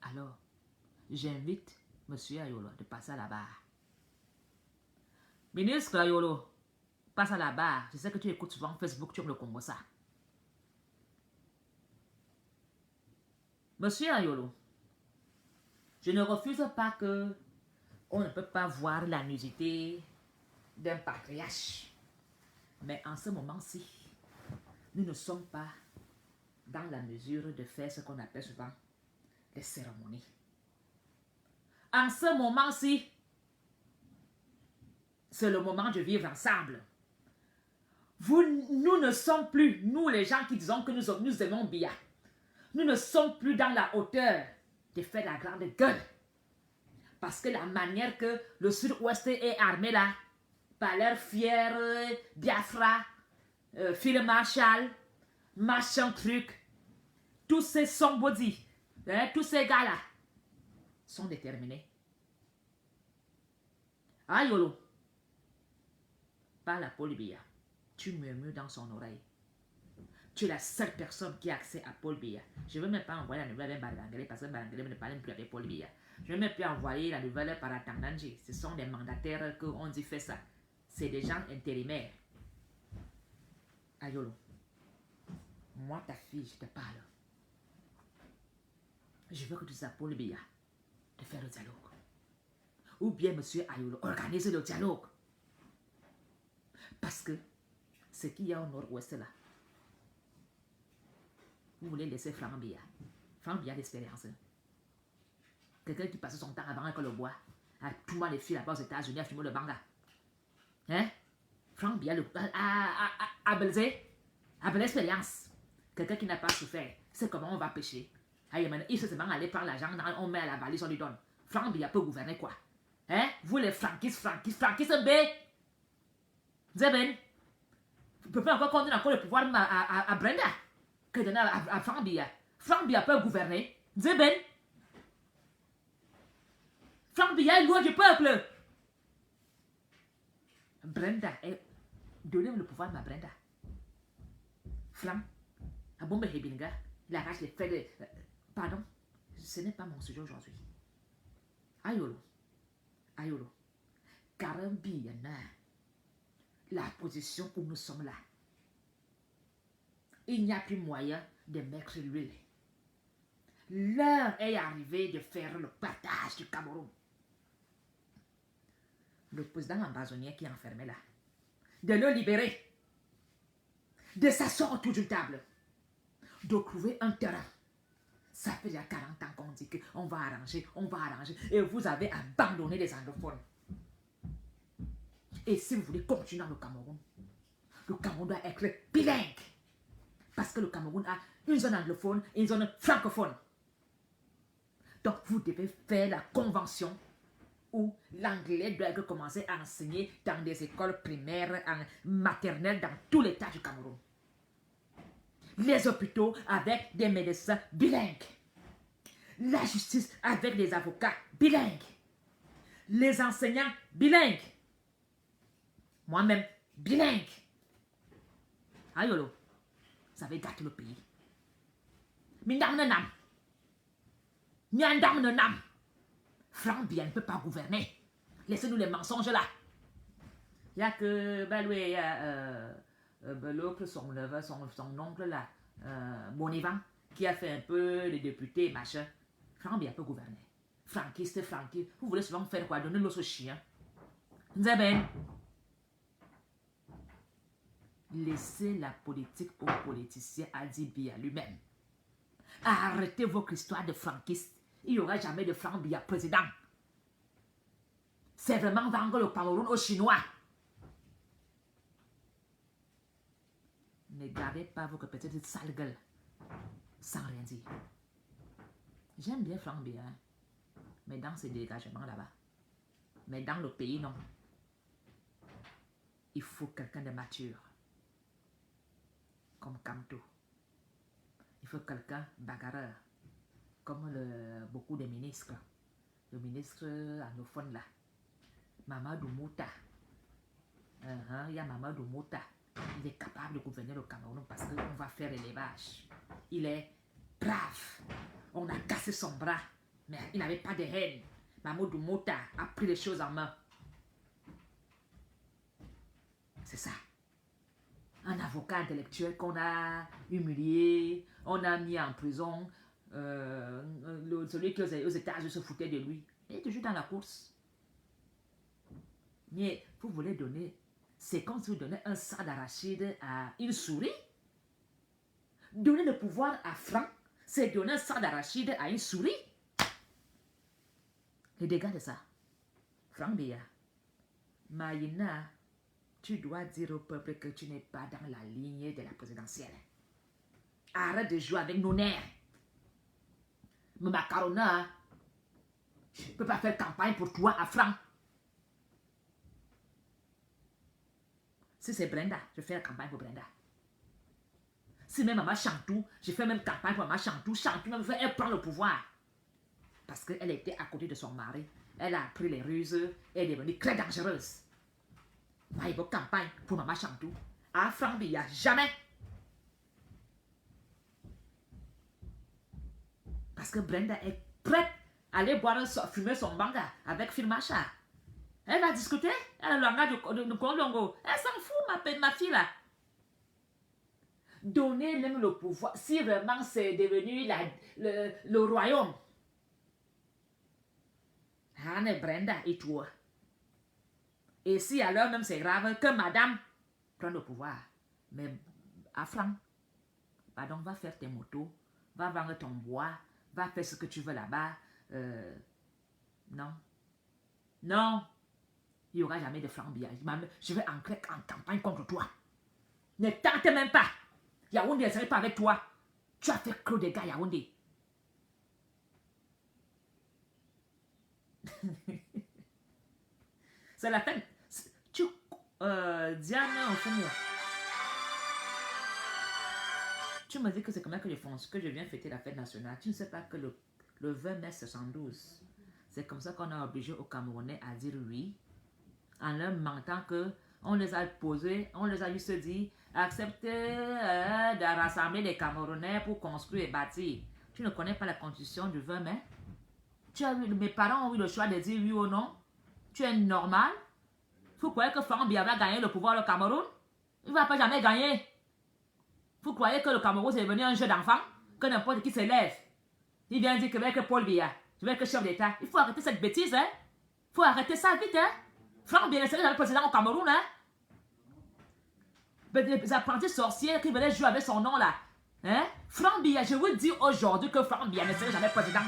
Speaker 1: Alors, j'invite M. Ayolo de passer à la barre. Ministre Ayolo, passe à la barre. Je sais que tu écoutes souvent Facebook, tu me le Congo ça. Monsieur Ayolo, je ne refuse pas que on ne peut pas voir la nudité d'un patriarche. Mais en ce moment-ci, nous ne sommes pas dans la mesure de faire ce qu'on appelle souvent les cérémonies. En ce moment-ci, c'est le moment de vivre ensemble. Nous ne sommes plus, nous les gens qui disons que nous aimons bien, nous ne sommes plus dans la hauteur de faire la grande gueule. Parce que la manière que le Sud-Ouest est armé là, par leur fier Biafra, Phil Marshall, machin truc, tous ces somebody, tous ces gars-là, sont déterminés. Ayolo, parle à Paul Biya, tu murmures dans son oreille. Tu es la seule personne qui a accès à Paul Biya. Je ne veux même pas envoyer la nouvelle avec Barangale parce que Barangale ne parle plus avec Paul Biya. Je ne veux même plus envoyer la nouvelle par Atanganji. Ce sont des mandataires qu'on dit fait ça. C'est des gens intérimaires. Ayolo, moi ta fille, je te parle. Je veux que tu dises à Paul Biya de faire le dialogue. Ou bien monsieur Ayolo, organise le dialogue. Parce que ce qu'il y a au nord-ouest là, vous voulez laisser Franck Biya. Franck Biya d'expérience. Quelqu'un qui passe son temps à vendre le bois, à tout le monde les filles là-bas aux États-Unis à fumer le banga. Hein? Franck Biya a de l'expérience. Quelqu'un qui n'a pas souffert. C'est comment on va pêcher. Il se seulement aller prendre l'argent, on met à la valise, on lui donne. Franck Biya peut gouverner quoi? Hein? Vous les frankistes B. Zeben. Vous pouvez encore continuer encore le pouvoir à Brenda que donner à Franck Biya. Franck Biya peut gouverner. Zeben. Franck Biya est loin du peuple. Brenda, donnez le pouvoir à Brenda. Franck, à Bombe Hebinga, il arrache les faits de... Pardon, ce n'est pas mon sujet aujourd'hui. Ayolo, Karambiyana, la position où nous sommes là. Il n'y a plus moyen de mettre l'huile. L'heure est arrivée de faire le partage du Cameroun. Le président ambazonien qui est enfermé là, de le libérer, de s'asseoir autour d'une table, de trouver un terrain. Ça fait déjà 40 ans qu'on dit qu'on va arranger, et vous avez abandonné les anglophones. Et si vous voulez continuer dans le Cameroun doit être bilingue. Parce que le Cameroun a une zone anglophone et une zone francophone. Donc vous devez faire la convention où l'anglais doit commencer à enseigner dans des écoles primaires, maternelles, dans tout l'État du Cameroun. Les hôpitaux avec des médecins bilingues. La justice avec des avocats bilingues. Les enseignants bilingues. Moi-même, bilingue. Ayolo, ça va gâter le pays. Franck Biya ne peut pas gouverner. Laissez-nous les mensonges là. Il n'y a que Baloué, l'autre, son oncle là, Bonivan, qui a fait un peu les députés, machin. Franck Biya peut gouverner. Franquiste. Vous voulez souvent faire quoi? Donner l'os au chien. Nzeben. Laissez la politique aux politiciens, a dit Biya lui-même. Arrêtez votre histoire de franquiste. Il n'y aura jamais de Franck Biya président. c'est vraiment vendre le Cameroun aux Chinois. Ne gardez pas votre petite sale gueule sans rien dire. J'aime bien Franck Biya, hein, mais dans ces dégagements là-bas. Mais dans le pays, non. Il faut quelqu'un de mature, comme Kamto. Il faut quelqu'un bagarreur, comme beaucoup de ministres. Le ministre anglophone là, Mamadou Mouta. Il y a Mamadou Mouta. Il est capable de gouverner le Cameroun parce qu'on va faire l'élevage. Il est brave. On a cassé son bras, mais il n'avait pas de haine. Mamadou Mouta a pris les choses en main. C'est ça. Un avocat intellectuel qu'on a humilié, on a mis en prison. Celui qui aux États-Unis se foutait de lui. Il est toujours dans la course. Mais vous voulez donner, c'est comme si vous donnez un sac d'arachide à une souris. Donner le pouvoir à Franck, c'est donner un sac d'arachide à une souris. Les dégâts de ça. Franck Biya, Maïna, tu dois dire au peuple que tu n'es pas dans la ligne de la présidentielle. Arrête de jouer avec nos nerfs. Mais Macarona, je ne peux pas faire campagne pour toi à Franck. Si c'est Brenda, je fais la campagne pour Brenda. Si même Maman Chantou, je fais même campagne pour Maman Chantou. Chantou, même, elle prend le pouvoir. Parce qu'elle était à côté de son mari. Elle a appris les ruses. Elle est devenue très dangereuse. Moi, il faut campagne pour Maman Chantou. À Franck Biya, jamais. Parce que Brenda est prête à aller fumer son banga avec Phil Macha. Elle va discuter. Elle a le langage de Kolongo. Elle s'en fout, ma fille là. Donnez même le pouvoir. Si vraiment c'est devenu le royaume. Anne Brenda et toi. Et si alors même c'est grave que madame prenne le pouvoir. Mais à Franck, pardon, va faire tes motos, va vendre ton bois, va faire ce que tu veux là-bas. Non. Non. Il n'y aura jamais de Franck Biya. Je vais entrer en campagne contre toi. Ne tente même pas. Yaoundé ne serait pas avec toi. Tu as fait trop de dégâts, Yaoundé. C'est la peine. Diane, au fond, tu me dis que c'est comment que je fonce, que je viens fêter la fête nationale. Tu ne sais pas que le 20 mai 72, c'est comme ça qu'on a obligé aux Camerounais à dire oui, en leur mentant que on les a posés, on les a juste dit acceptez de rassembler les Camerounais pour construire et bâtir. Tu ne connais pas la constitution du 20 mai? Mes parents ont eu le choix de dire oui ou non. Tu es normal? Vous croyez que Franck Biya va gagner le pouvoir au Cameroun? Il ne va pas jamais gagner. Vous croyez que le Cameroun c'est devenu un jeu d'enfant? Que n'importe qui se lève. Il vient dire que je vais être Paul Biya, je vais être chef d'État. Il faut arrêter cette bêtise, hein? Il faut arrêter ça vite, hein? Franck Biya ne serait jamais président au Cameroun, hein? Les apprentis sorciers qui venaient jouer avec son nom, là. Hein? Franck Biya, je vous dis aujourd'hui que Franck Biya ne serait jamais président.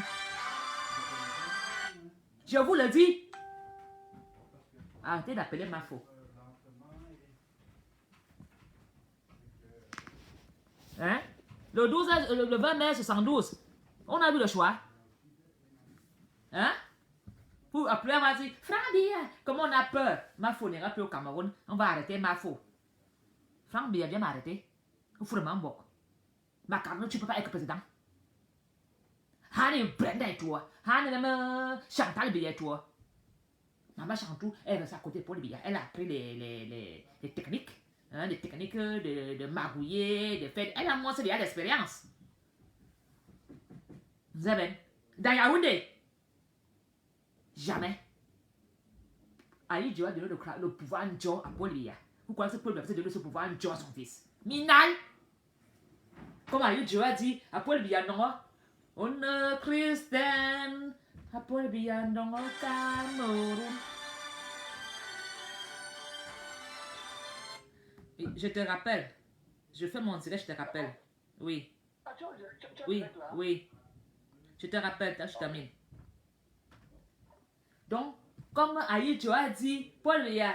Speaker 1: Je vous le dis. Arrêtez d'appeler ma faute. Hein? Le 20 mai 72, on a vu le choix. Hein? Pour appeler, on va dire, Franck Biya, comme on a peur, ma faute n'ira plus au Cameroun, on va arrêter ma faute. Franck Biya, viens m'arrêter. Il faut vraiment beaucoup. Macaroni, tu ne peux pas être président. Hani Brenda et toi. Hani même Chantal Biya et toi. Maman Chantou, elle reste à côté de Paul Biya. Elle a appris les techniques. Hein, les techniques de magouiller, de faire. Elle a montré déjà l'expérience. Vous avez. Dans Yaoundé. Jamais. Ali Dieu a donné le pouvoir Njo à Paul Biya. Pourquoi ce Paul Biya a donné ce pouvoir Njo à son fils? Minal. Comme Ali Dieu a dit à Paul Biya, non. On ne Christian. À Paul Biya, non, Cameroun. Je te rappelle. Je fais mon direct, je te rappelle. Oui. Oui, oui. Je te rappelle, je termine. Donc, Comme Aïdjo a dit, Paul Biya,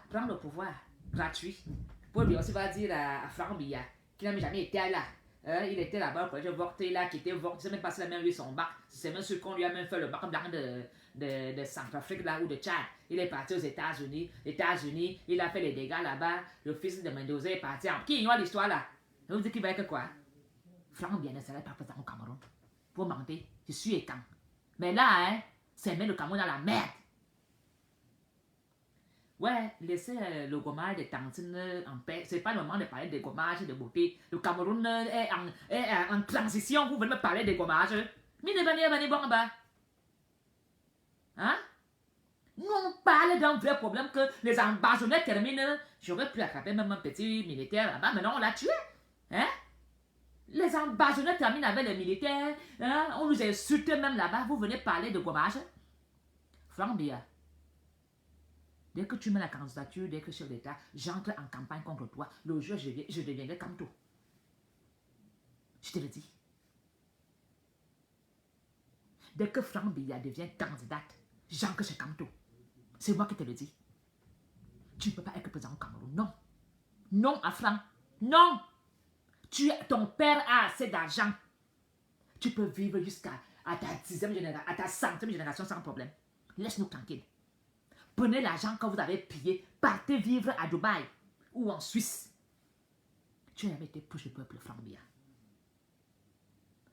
Speaker 1: prend le pouvoir gratuit. Paul Biya aussi va dire à Franck Biya, qui n'a jamais été là. Il était là-bas, quand j'ai voté là, qui était voté, il s'est même passé la même lui son bac. C'est même ce qu'on lui a même fait le bac blanc de Centrafrique là ou de Tchad. Il est parti aux États-Unis. Il a fait les dégâts là-bas. Le fils de Mendoza est parti. Qui ignore l'histoire là? Vous dites qu'il va être quoi? Franck Biya ne serait pas présent au Cameroun. Pour mentir, je suis étant. Mais là, c'est mettre le Cameroun dans la merde. Ouais, laissez le gommage de Tantine en paix. C'est pas le moment de parler de gommage et de beauté. Le Cameroun est en transition. Vous venez me parler de gommage. Mais ne venez bon en bas. Hein? Nous, on parle d'un vrai problème que les ambassadeurs terminent. J'aurais pu attraper même un petit militaire là-bas. Maintenant, on l'a tué. Hein? Les ambassadeurs terminent avec les militaires. Hein? On nous insulte même là-bas. Vous venez parler de gommage. Franck Biya. Dès que tu mets la candidature, dès que chef d'État, j'entre en campagne contre toi. Le jour, je deviendrai comme toi. Je te le dis. Dès que Franck Biya devient candidate, j'entre chez Kamto. C'est moi qui te le dis. Tu ne peux pas être président au Cameroun. Non. Non à Franck. Non. Ton père a assez d'argent. Tu peux vivre jusqu'à ta 10e génération, à ta 100e génération sans problème. Laisse-nous tranquilles. Prenez l'argent que vous avez pillé, partez vivre à Dubaï ou en Suisse. Tu n'as jamais été pour le peuple, Franck Biya.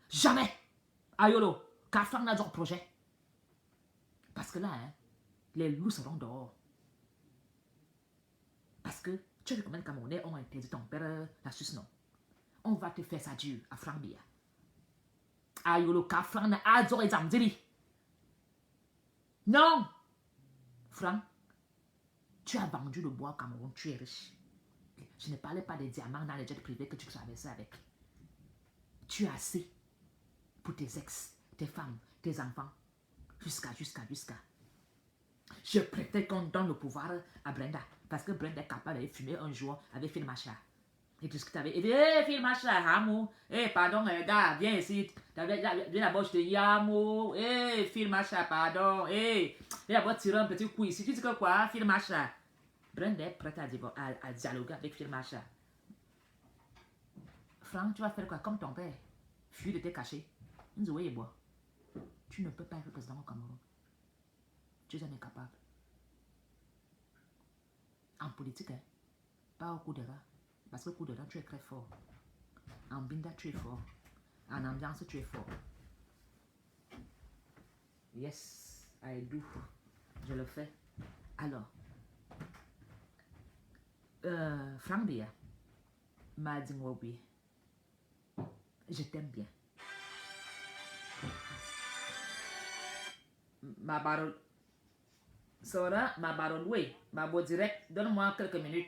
Speaker 1: Jamais. Ayolo, car Franck n'a d'autres projet. Parce que là, les loups seront dehors. Parce que tu sais combien de Camerounais ont interdit ton père la Suisse, non? On va te faire ça dur à Franck Biya. Ayolo, car Franck n'a d'autres exemples. Non. Franck, tu as vendu le bois au Cameroun, tu es riche. Je ne parlais pas des diamants dans les jets privés que tu traversais avec. Tu as assez pour tes ex, tes femmes, tes enfants. Jusqu'à. Je préfère qu'on donne le pouvoir à Brenda. Parce que Brenda est capable d'aller fumer un jour avec Phil Macha. Et discuter avec. Et dit, Phil Macha, Hamo. Pardon, gars, viens ici. Viens d'abord, je te dis, Hamo. Phil Macha, pardon. Viens d'abord tirer un petit coup ici. Tu dis que quoi, Phil Macha? Brenda est prête à dialoguer avec Phil Macha. Franck, tu vas faire quoi comme ton père? Fuis de tes cachets. Nzoué bois. Tu ne peux pas être président au Cameroun. Tu es jamais capable. En politique, pas au coup de rat. Parce que au coup de rat, tu es très fort. En binda, tu es fort. En ambiance, tu es fort. Yes, I do. Je le fais. Alors, Franck Biya m'a dit oui. Je t'aime bien. Ma baronne. Sora, ma baronne, oui. Ma beau direct, donne-moi quelques minutes.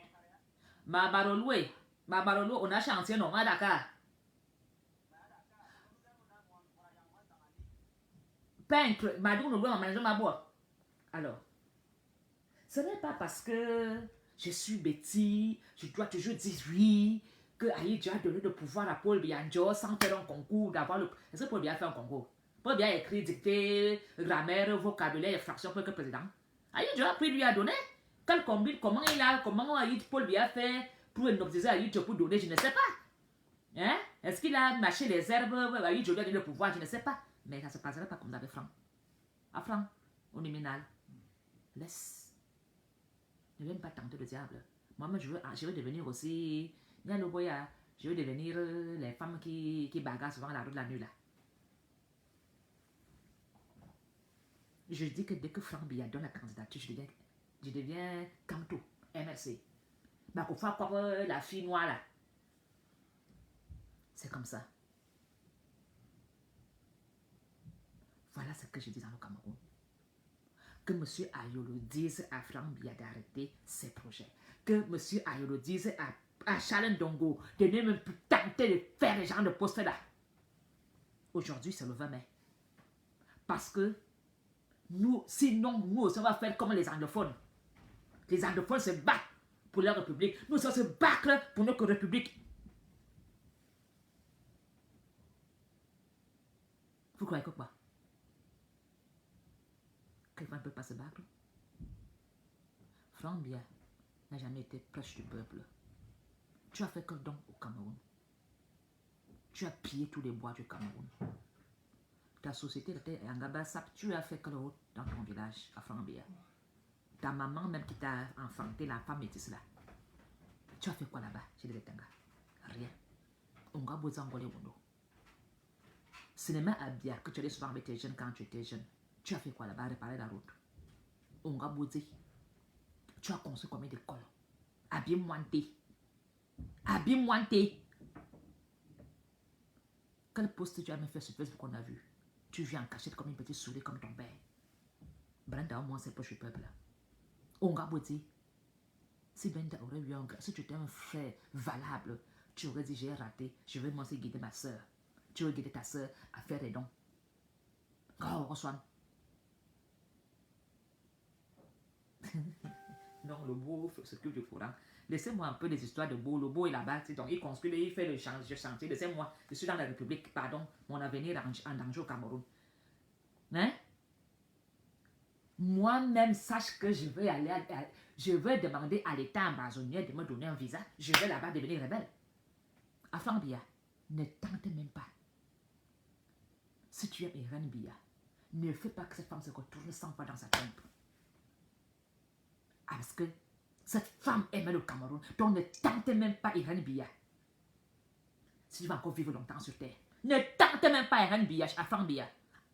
Speaker 1: Ma baronne, oui. Ma baronne, on a chanté non à Dakar. Peintre, ma double ma maison, ma bois. Alors, ce n'est pas parce que je suis bêtise, je dois toujours dire oui, que Aïdjo a donné le pouvoir à Paul Biya sans faire un concours, d'avoir le. Est-ce que Paul Biya a fait un concours? Paul Biya a écrit, dicté, grammaire, vocabulaire et fraction pour que président. Aïdjo a pris lui a donné. Quel combine, comment Paul Biya a fait pour hypnotiser Aïdjo pour donner, je ne sais pas. Hein? Est-ce qu'il a mâché les herbes, Aïdjo lui a donné le pouvoir, je ne sais pas. Mais ça ne se passerait pas comme ça avec Franck. À Franck, au nominal. Laisse. Ne viens pas tenter le diable. Moi-même, je veux devenir aussi. Je veux devenir les femmes qui bagarrent souvent à la rue de la nuit là. Je dis que dès que Franck Biya donne la candidature, je deviens Kamto, MRC. Mais qu'on fasse comme la fille noire là. C'est comme ça. Voilà ce que je dis dans le Cameroun. Que M. Ayolo dise à Franck Biya d'arrêter ses projets. Que M. Ayolo dise à Charles Ndongo de ne même plus tenter de faire les gens de poste là. Aujourd'hui, c'est le 20 mai. Parce que sinon, nous aussi, on va faire comme les anglophones. Les anglophones se battent pour leur république. Nous aussi, on se battre pour notre république. Vous croyez que quoi? quelqu'un ne peut pas se battre. Franck Biya n'a jamais été proche du peuple. Tu as fait que don au Cameroun. Tu as pillé tous les bois du Cameroun. Ta société était en Gabassap, tu as fait que le route dans ton village à Franck Biya. Ta maman même qui t'a enfanté, la femme métisse là. Tu as fait quoi là-bas chez les Tanga? Rien. On a besoin de Wondo. Ce n'est même à Bia que tu allais souvent avec tes jeunes quand tu étais jeune. Tu as fait quoi là-bas? Réparer la route. On a besoin. Tu as construit combien d'écoles? Abim-Wanté. Abim-Wanté. Quel poste tu as même fait sur Facebook qu'on a vu? Tu viens en cachette comme une petite souris comme ton père. Brenda, au moins c'est poche du peuple. On a besoin. Si Brenda aurait eu si tu étais un frère valable, tu aurais dit j'ai raté, je vais moi aussi guider ma soeur. Tu veux guider ta soeur à faire des dons. Oh, Roswan. Non, le beau s'occupe du courant. Laissez-moi un peu les histoires de Beau. Le Beau est là-bas, donc il construit, il fait le chantier. Laissez-moi, je suis dans la République, pardon, mon avenir en danger au Cameroun. Hein? Moi-même, sache que je vais aller, je vais demander à l'État amazonien de me donner un visa. Je vais là-bas devenir rebelle. À Franck Biya, ne tente même pas. Si tu aimes Irène Biya, ne fais pas que cette femme se retourne 100 fois dans sa tombe. Parce que cette femme aime le Cameroun, donc ne tente même pas Irène Biya. Si tu vas encore vivre longtemps sur terre, ne tente même pas Irène Biya, à Franck Biya.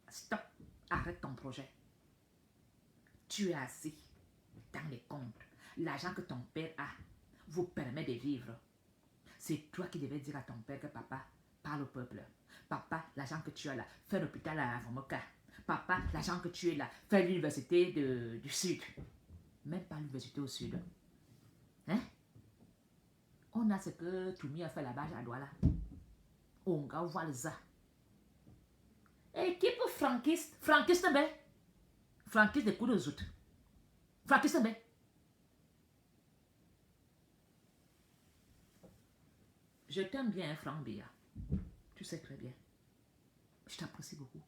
Speaker 1: Stop, arrête ton projet. Tu es assis dans les comptes. L'argent que ton père a vous permet de vivre. C'est toi qui devais dire à ton père que papa parle au peuple. Papa, l'argent que tu as là, fais l'hôpital à Vomoka. Papa, l'argent que tu es là, fais l'université du Sud. Même pas l'université au Sud. Hein? On a ce que Toumi a fait là-bas à Douala. On va voir ça. Équipe franquiste. Franquiste, ben. Franquiste des coups de zout. Franquiste, ben. Je t'aime bien, Franck Biya. Tu sais très bien. Je t'apprécie beaucoup.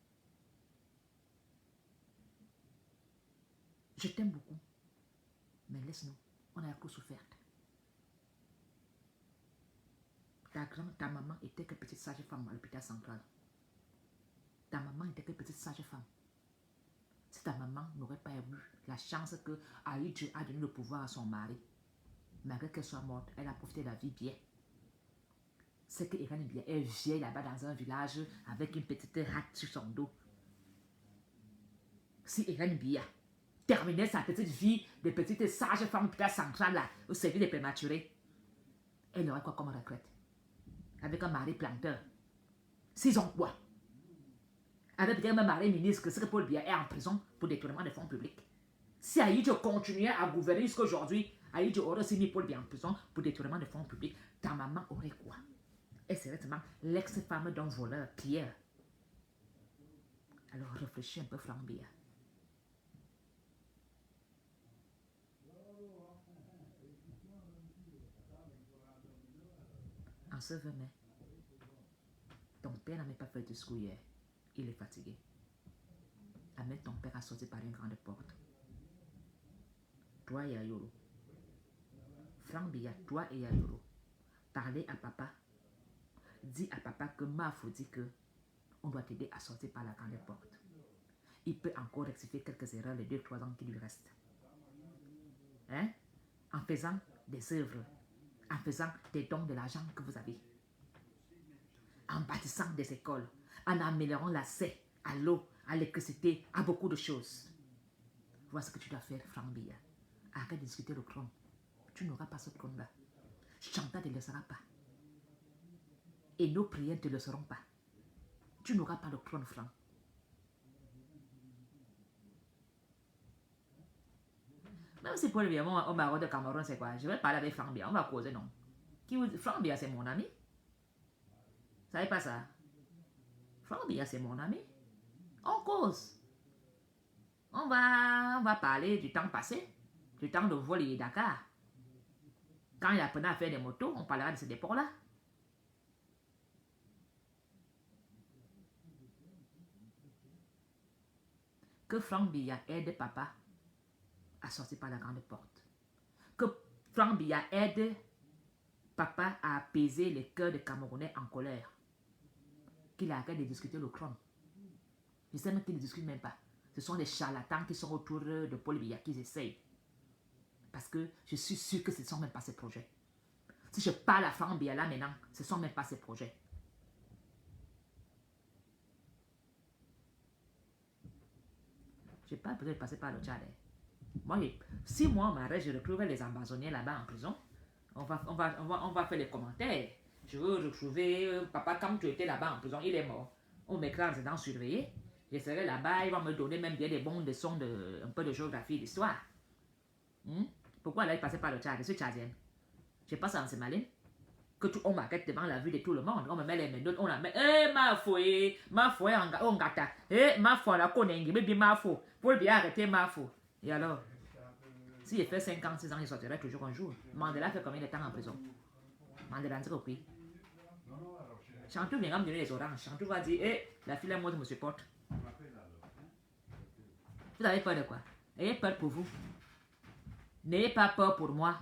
Speaker 1: Je t'aime beaucoup. Mais laisse-nous. On a trop souffert. Ta maman était que petite sage-femme à l'hôpital central. Ta maman était que petite sage-femme. Si ta maman n'aurait pas eu la chance que Aïdje a donné le pouvoir à son mari, malgré qu'elle soit morte, elle a profité de la vie bien. C'est que Irène Biya est vieille là-bas dans un village avec une petite hâte sur son dos. Si Irène Biya terminait sa petite vie de petite sage-femme hôpital central là, au service des prématurés, elle aurait quoi comme retraite? Avec un mari planteur. S'ils ont quoi? Avec peut-être un mari ministre, c'est que Paul Biya est en prison pour détournement de fonds publics. Si Aïdje continuait à gouverner jusqu'à aujourd'hui, Aïdje aurait aussi mis Paul Biya en prison pour détournement de fonds publics. Ta maman aurait quoi? Elle serait seulement l'ex-femme d'un voleur, Pierre. Alors réfléchis un peu, Franck Biya. En ce 20 mai, ton père n'a même pas fait de discours hier. Il est fatigué. Amène ton père à sortir par une grande porte. Toi et Ayolo. Franck Biya, toi et Ayolo. Parlez à papa. Dis à papa que Mafo dit que on doit t'aider à sortir par la grande porte. Il peut encore rectifier quelques erreurs les 2-3 ans qui lui restent. Hein? En faisant des œuvres, en faisant des dons de l'argent que vous avez, en bâtissant des écoles, en améliorant l'accès à l'eau, à l'électricité, à beaucoup de choses. Voilà ce que tu dois faire, Franck Biya. Arrête de discuter le trône. Tu n'auras pas ce trône-là. Chantal ne te le laissera pas. Et nos prières ne te le seront pas. Tu n'auras pas le trône, Franck. Même si Paul Biya, au Maroc de Cameroun, c'est quoi? Je vais parler avec Franck Biya, on va causer, non? Franck Biya, c'est mon ami. Vous savez pas ça? Franck Biya, c'est mon ami. On cause. On va parler du temps passé, du temps de voler Dakar. Quand il apprenait à faire des motos, on parlera de ce dépôt-là. que Franck Biya aide papa à sortir par la grande porte. Que Franck Biya aide papa à apaiser les cœurs des Camerounais en colère. Qu'il arrête de discuter le crâne. Je sais même qu'ils ne discutent même pas. Ce sont des charlatans qui sont autour de Paul Biya qui essayent. Parce que je suis sûr que ce ne sont même pas ses projets. Si je parle à Franck Biya là maintenant, ce ne sont même pas ses projets. Je n'ai pas besoin de passer par le Tchad. Moi, si moi on m'arrête, je retrouverai les ambazoniens là-bas en prison. On va faire les commentaires. Je veux retrouver papa quand tu étais là-bas en prison, il est mort. On m'écrase dans surveillé. Je serai là-bas, il va me donner même bien des bons leçons de un peu de géographie et d'histoire. Pourquoi là il passait par le Tchad? Je suis tchadienne. Je passe en Somalie. Que on m'arrête devant la vue de tout le monde. On me met les mains, on la met. Ma foi, on gata. Ma foi, la connaît, mais bien ma foi. Pour bien arrêter ma foi. Et alors, si il fait 5 ans, 6 ans, il sortirait toujours un jour. Mandela fait combien de temps en prison? Mandela, c'est repris. Chantou vient me donner les oranges. Chantou va dire, la fille là, moi, je me supporte. Vous avez peur de quoi? Ayez peur pour vous. N'ayez pas peur pour moi.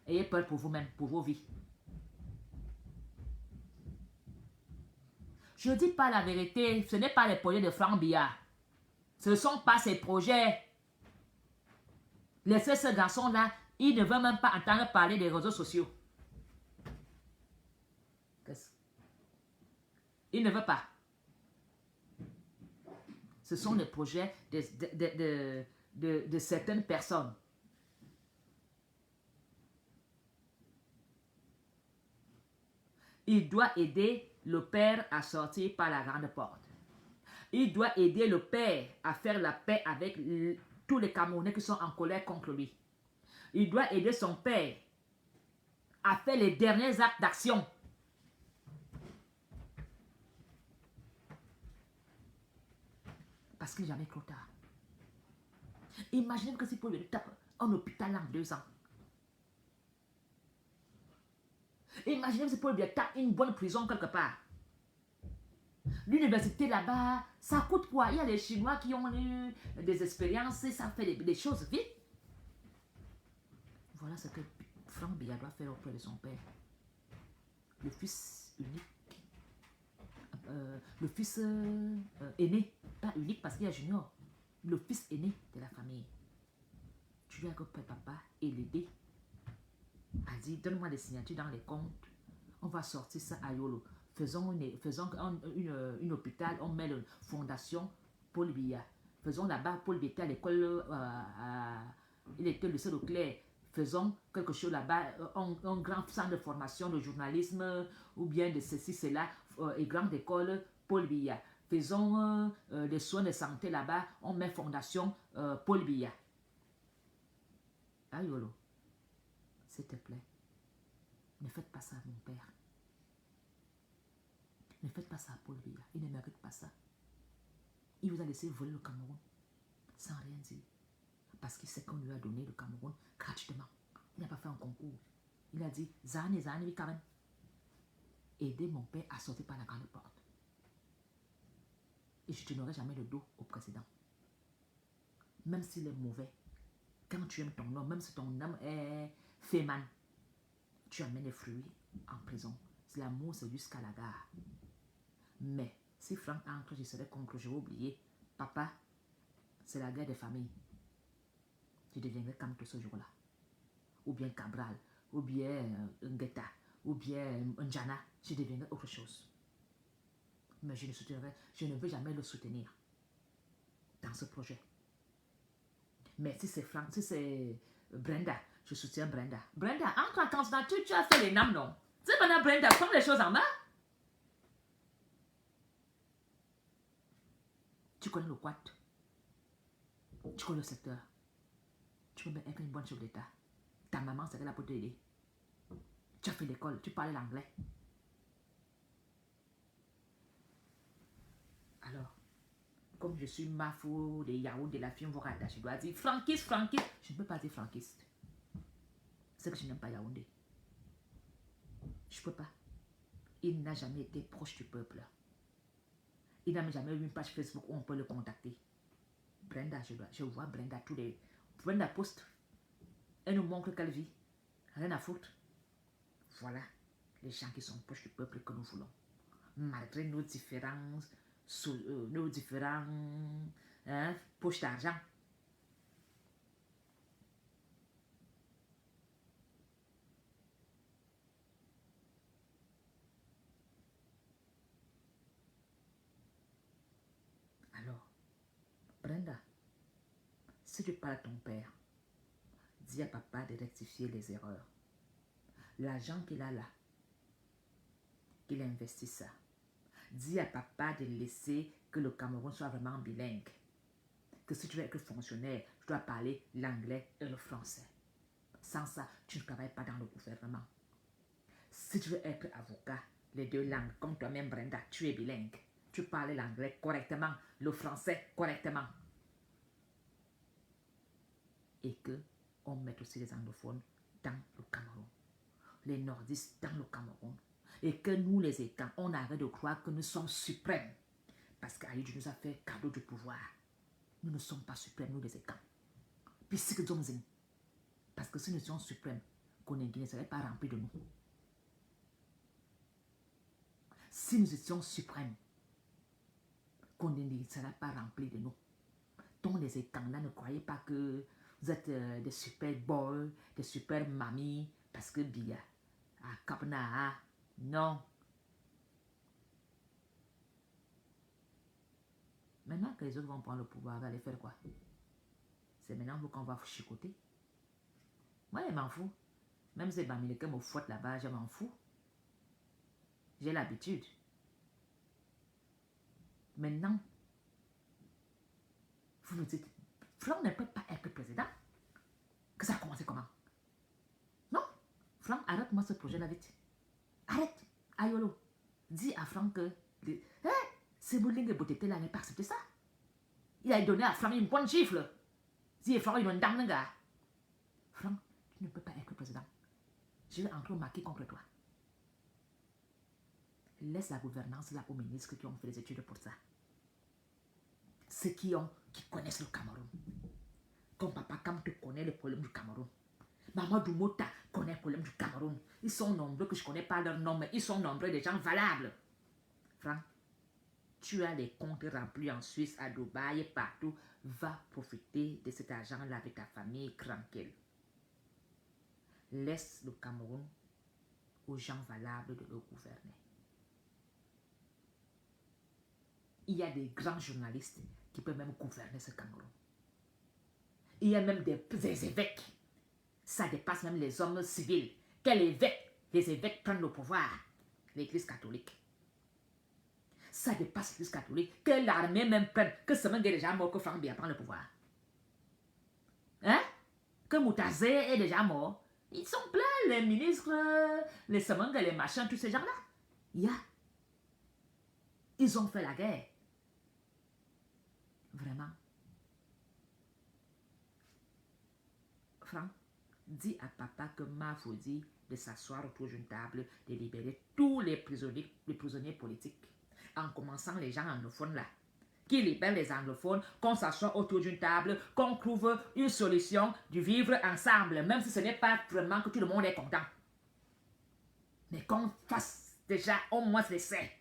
Speaker 1: Ayez peur pour vous-même, pour vos vies. Je ne dis pas la vérité, ce n'est pas les projets de Franck Biya. Ce ne sont pas ses projets. Laissez ce garçon-là, il ne veut même pas entendre parler des réseaux sociaux. Il ne veut pas. Ce sont les projets de certaines personnes. Il doit aider le père à sortir par la grande porte. Il doit aider le père à faire la paix avec tous les Camerounais qui sont en colère contre lui. Il doit aider son père à faire les derniers actes d'action. Parce qu'il n'est jamais trop tard. Imaginez que si Paul lui tape en hôpital en 2 ans. Imaginez si Paul lui tape une bonne prison quelque part. L'université là-bas, ça coûte quoi? Il y a les Chinois qui ont eu des expériences et ça fait des choses vite. Voilà ce que Franck Biya doit faire auprès de son père. Le fils unique. Le fils aîné. Pas unique parce qu'il y a Junior. Le fils aîné de la famille. Tu dois accompagner papa et l'aider. A dit, donne-moi des signatures dans les comptes. On va sortir ça à Yolo. Faisons une hôpital, on met la fondation Paul Biya. Faisons là-bas, Paul Biya à l'école, il était le lycée Leclerc. Faisons quelque chose là-bas, un grand centre de formation de journalisme, ou bien de ceci, cela, et grande école Paul Biya. Faisons des soins de santé là-bas, on met fondation Paul Biya. Ah Yolo, s'il te plaît, ne faites pas ça à mon père. Ne faites pas ça à Paul Biya. Il ne mérite pas ça. Il vous a laissé voler le Cameroun sans rien dire. Parce qu'il sait qu'on lui a donné le Cameroun gratuitement. Il n'a pas fait un concours. Il a dit, Zane, oui, quand même. Aidez mon père à sortir par la grande porte. Et je ne tournerai jamais le dos au président. Même s'il est mauvais. Quand tu aimes ton homme, même si ton homme est féman, tu amènes les fruits en prison. L'amour, c'est jusqu'à la gare. Mais si Franck entre, je serais contre, je vais oublier. Papa, c'est la guerre des familles. Je deviendrai comme tout ce jour-là. Ou bien Cabral, ou bien Ngueta, ou bien Njana. Je deviendrai autre chose. Mais je ne veux jamais le soutenir dans ce projet. Mais si c'est Franck, si c'est Brenda, je soutiens Brenda. Brenda, entre en candidature, tu as fait les NAM, non? C'est maintenant Brenda, prends les choses en main. Tu connais le quad. Tu connais le secteur. Tu peux être une bonne chef d'État. Ta maman serait là pour t'aider. Tu as fait l'école, tu parles l'anglais. Alors, comme je suis Mafou, des Yaoundé, de la firme Vorada, je dois dire franquiste, franquiste. Je ne peux pas dire franquiste. C'est que je n'aime pas Yaoundé. Je ne peux pas. Il n'a jamais été proche du peuple. Il n'a jamais eu une page Facebook où on peut le contacter. Brenda, je vois Brenda tous les... Brenda poste. Elle nous montre qu'elle vit. Rien à foutre. Voilà les gens qui sont proches du peuple que nous voulons. Malgré nos différences, nos différents poches d'argent. Alors, Brenda, si tu parles à ton père, dis à papa de rectifier les erreurs. L'argent qu'il a là, qu'il investit ça. Dis à papa de laisser que le Cameroun soit vraiment bilingue. Que si tu veux être fonctionnaire, tu dois parler l'anglais et le français. Sans ça, tu ne travailles pas dans le gouvernement. Si tu veux être avocat, les deux langues, comme toi-même Brenda, tu es bilingue. Tu parles l'anglais correctement, le français correctement. Et que on mette aussi les anglophones dans le Cameroun. Les nordistes dans le Cameroun. Et que nous, les Écans, on arrête de croire que nous sommes suprêmes. Parce qu'Aïdou nous a fait cadeau du pouvoir. Nous ne sommes pas suprêmes, nous, les Écans. Puis c'est que nous sommes. Parce que si nous étions suprêmes, Koningui ne serait pas rempli de nous. Si nous étions suprêmes, Koningui ne serait pas rempli de nous. Donc les Écans là, ne croyez pas que vous êtes des super boys, des super mamies, parce que Bia, à Kapna, non. Maintenant que les autres vont prendre le pouvoir, on va aller faire quoi? C'est maintenant vous qu'on va vous chicoter. Moi, je m'en fous. Même si les Américains me fouettent là-bas, je m'en fous. J'ai l'habitude. Maintenant, vous me dites, Franck ne peut pas être président. Que ça a commencé comment? Non, Franck, arrête-moi ce projet-là vite. Arrête, Ayolo. Dis à Franck que c'est Bouling et Botété là n'est pas accepté ça. Il a donné à Franck une bonne gifle. Dis à Franck, il a une dame, le gars. Franck, tu ne peux pas être président. Je vais encore marquer contre toi. Laisse la gouvernance là aux ministres qui ont fait des études pour ça. Ceux qui connaissent le Cameroun. Comme Papa Cam te connaît le problème du Cameroun. Maman Doumota connaît le problème du Cameroun. Ils sont nombreux que je ne connais pas leur nom, mais ils sont nombreux des gens valables. Franck, tu as les comptes remplis en Suisse, à Dubaï et partout. Va profiter de cet argent-là avec ta famille tranquille. Laisse le Cameroun aux gens valables de le gouverner. Il y a des grands journalistes qui peuvent même gouverner ce Cameroun. Il y a même des évêques. Ça dépasse même les hommes civils. Quel évêque? Les évêques prennent le pouvoir. L'église catholique. Ça dépasse l'église catholique. Que l'armée même prenne. Que ce même déjà mort que Franck Biya prend le pouvoir. Hein? Que Moutazé est déjà mort. Ils sont pleins, les ministres, les Semengue, les machins, tous ces gens-là. Ils ont fait la guerre. Vraiment. Franck, dis à papa que m'a dit de s'asseoir autour d'une table, de libérer tous les prisonniers politiques. En commençant les gens anglophones là. Qui libèrent les anglophones, qu'on s'assoie autour d'une table, qu'on trouve une solution du vivre ensemble, même si ce n'est pas vraiment que tout le monde est content. Mais qu'on fasse déjà au moins l'essai.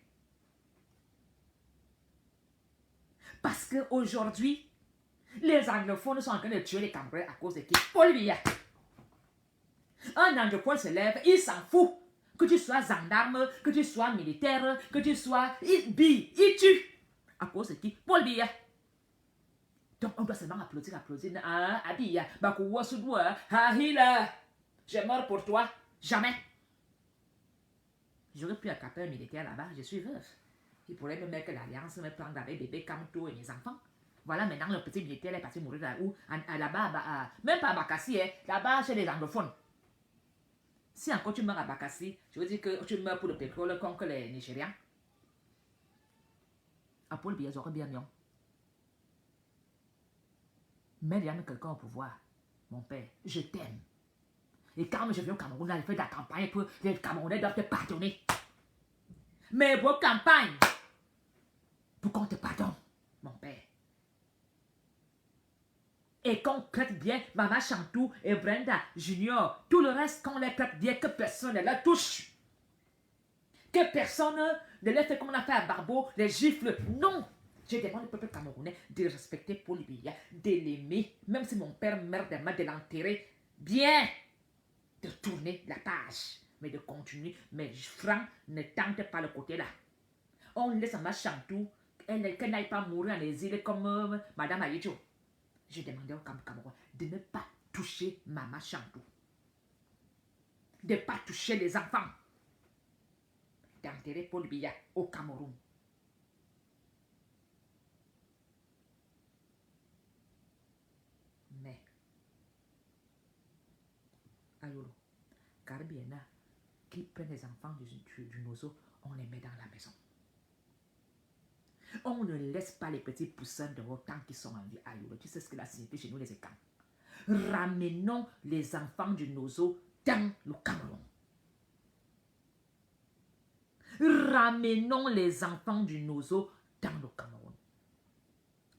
Speaker 1: Parce qu'aujourd'hui, les anglophones sont en train de tuer les Camerounais à cause de qui? Paul Biya. Un anglophone se lève, il s'en fout. Que tu sois gendarme, que tu sois militaire, que tu sois... Il tue. À cause de qui? Paul Biya. Donc on doit seulement applaudir. Ah, Biya. Bakouwa Soudoua. Ah, Hila. J'ai mort pour toi. Jamais. J'aurais pu attraper un militaire là-bas. Je suis veuf. Il pourrait me mettre l'alliance, me prendre avec bébé Kamto et mes enfants. Voilà, maintenant le petit militaire est parti mourir là-haut. Là-bas, même pas à Bakassi, là-bas chez les anglophones. Si encore tu meurs à Bakassi, je veux dire que tu meurs pour le pétrole contre les Nigérians. À Paul Biya, j'aurais bien mieux. Mais il y a quelqu'un au pouvoir. Mon père, je t'aime. Et quand je viens au Cameroun, là, je fais de la campagne pour les Camerounais doivent te pardonner. Mais vos campagnes, pour qu'on te pardonne, mon père. Et qu'on traite bien Maman Chantou et Brenda Junior. Tout le reste, qu'on les traite bien, que personne ne la touche. Que personne ne les fait comme on a fait à Barbeau, les gifles. Non. Je demande au peuple camerounais de respecter Paul Biya, de l'aimer. Même si mon père meurt demain, de l'enterrer. Bien. De tourner la page. Mais de continuer. Mais Franck ne tente pas le côté là. On laisse Maman Chantou, qu'elle n'aille pas mourir en exil comme Madame Aïdjo. Je demandais au Cameroun de ne pas toucher Maman Chantou. De ne pas toucher les enfants. D'enterrer Paul Biya au Cameroun. Mais, Ayolo, Carbiena, qui prend les enfants du Nozo, on les met dans la maison. On ne laisse pas les petits poussins de autant qu'ils sont en vie. Ayolo, tu sais ce que ça signifie chez nous les écans. Ramenons les enfants du Nozo dans le Cameroun. Ramenons les enfants du Nozo dans le Cameroun.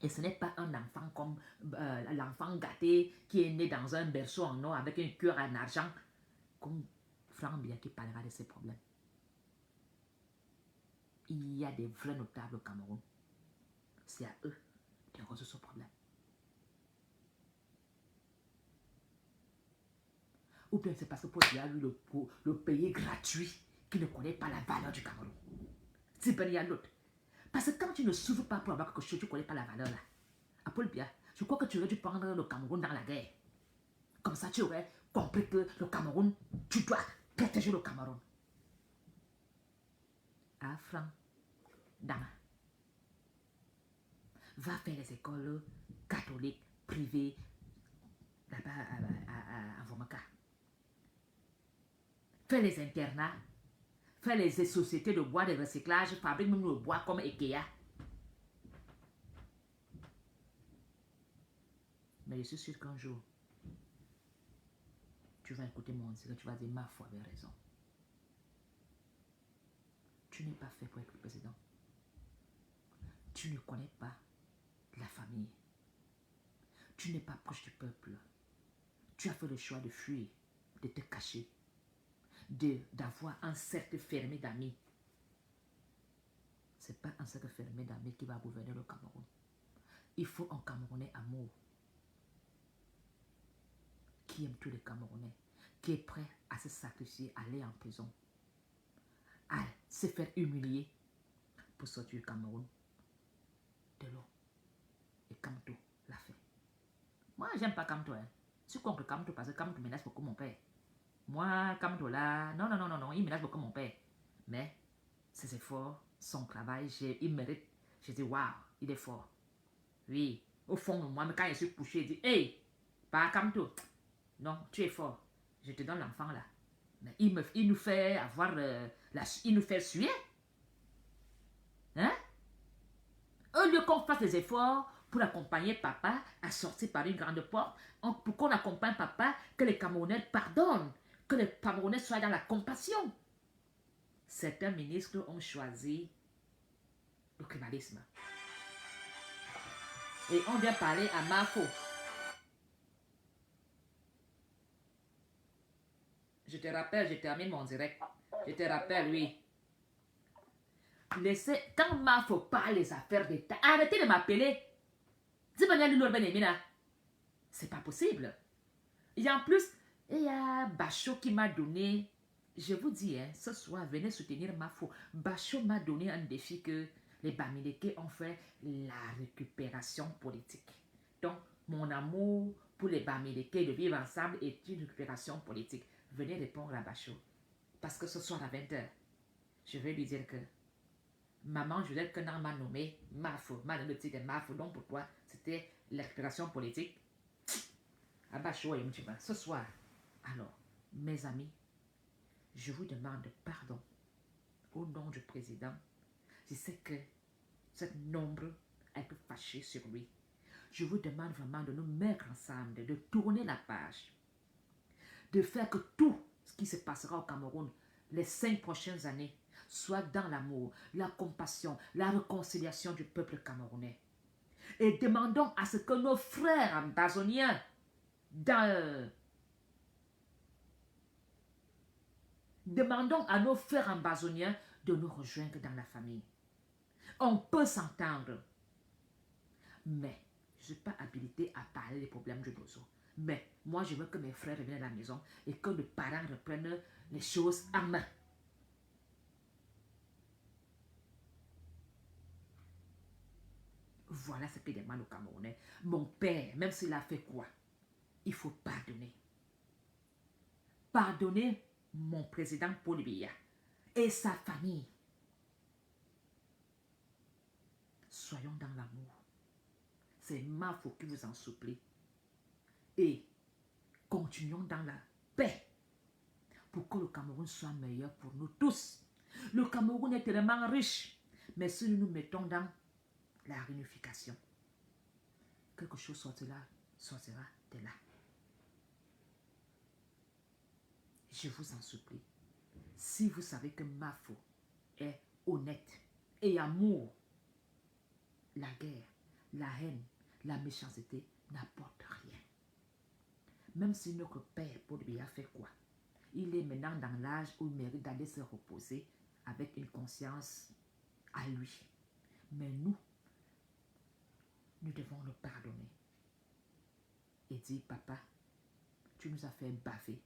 Speaker 1: Et ce n'est pas un enfant comme l'enfant gâté qui est né dans un berceau en or avec un cœur en argent, comme Franck Biya qui parlera de ses problèmes. Il y a des vrais notables au Cameroun. C'est à eux de résoudre ce problème. Ou bien c'est parce que Paul Biya a eu le pays gratuit qui ne connaît pas la valeur du Cameroun. C'est bien, il y a l'autre. Parce que quand tu ne souffres pas pour avoir quelque chose, tu ne connais pas la valeur là. À Paul Biya, je crois que tu aurais dû prendre le Cameroun dans la guerre. Comme ça, tu aurais compris que le Cameroun, tu dois protéger le Cameroun. Ah, Franck, Dama, va faire les écoles catholiques, privées, là-bas à Vomaka. Fais les internats, fais les sociétés de bois de recyclage, fabrique même le bois comme Ikea. Mais je suis sûr qu'un jour, tu vas écouter mon discours, tu vas dire ma foi avait raison. Tu n'es pas fait pour être le président. Tu ne connais pas la famille. Tu n'es pas proche du peuple. Tu as fait le choix de fuir, de te cacher, d'avoir un cercle fermé d'amis. Ce n'est pas un cercle fermé d'amis qui va gouverner le Cameroun. Il faut un Camerounais amour, qui aime tous les Camerounais, qui est prêt à se sacrifier, à aller en prison, à se faire humilier pour sortir du Cameroun de l'eau. Et Kamto l'a fait. Moi, j'aime pas Kamto. Hein. Je suis contre Kamto parce que Kamto menace beaucoup mon père. Moi, Kamto là, non, il menace beaucoup mon père. Mais ses efforts, son travail, il mérite. Je dis, waouh, il est fort. Oui, au fond de moi, mais quand je suis couché, je dis, hey, pas Kamto. Non, tu es fort. Je te donne l'enfant là. Mais il nous fait avoir, il nous fait suer. Hein? Au lieu qu'on fasse des efforts pour accompagner papa à sortir par une grande porte, pour qu'on accompagne papa, que les Camerounais pardonnent, que les Camerounais soient dans la compassion. Certains ministres ont choisi le tribalisme. Et on vient parler à Mafo. Je te rappelle, je termine mon direct. Je te rappelle, oui. Laissez, quand Mafo parle des affaires d'État, arrêtez de m'appeler. C'est pas possible. Et en plus, il y a Bachot qui m'a donné, je vous dis, hein, ce soir, venez soutenir Mafo. Bachot m'a donné un défi que les Bamileke ont fait, la récupération politique. Donc, mon amour pour les Bamileke de vivre ensemble est une récupération politique. Venez répondre à Bachot. Parce que ce soir à 20h, je vais lui dire que maman Juliette Kenan m'a nommé Mafo, m'a donné le titre de Mafo. Donc pour toi, c'était la récupération politique. À Bachot et Moutima. Ce soir, alors, mes amis, je vous demande pardon au nom du président. Je sais que cette nombre a été fâché sur lui. Je vous demande vraiment de nous mettre ensemble, de tourner la page, de faire que tout ce qui se passera au Cameroun les 5 prochaines années soit dans l'amour, la compassion, la réconciliation du peuple camerounais. Et demandons à ce que nos frères ambazoniens, demandons à nos frères ambazoniens de nous rejoindre dans la famille. On peut s'entendre. Mais je ne suis pas habilité à parler des problèmes de Bozo. Mais moi, je veux que mes frères reviennent à la maison et que les parents reprennent les choses en main. Voilà ce que demande au Camerounais. Mon père, même s'il a fait quoi, il faut pardonner. Pardonner mon président Paul Biya et sa famille. Soyons dans l'amour. C'est ma faute qui vous en supplie. Et continuons dans la paix pour que le Cameroun soit meilleur pour nous tous. Le Cameroun est tellement riche, mais si nous nous mettons dans la réunification, quelque chose sortira de là. Je vous en supplie. Si vous savez que Mafo est honnête et amour, la guerre, la haine, la méchanceté n'apportent rien. Même si notre père Paul Biya a fait quoi, il est maintenant dans l'âge où il mérite d'aller se reposer avec une conscience à lui. Mais nous devons le pardonner et dire, papa, tu nous as fait baver,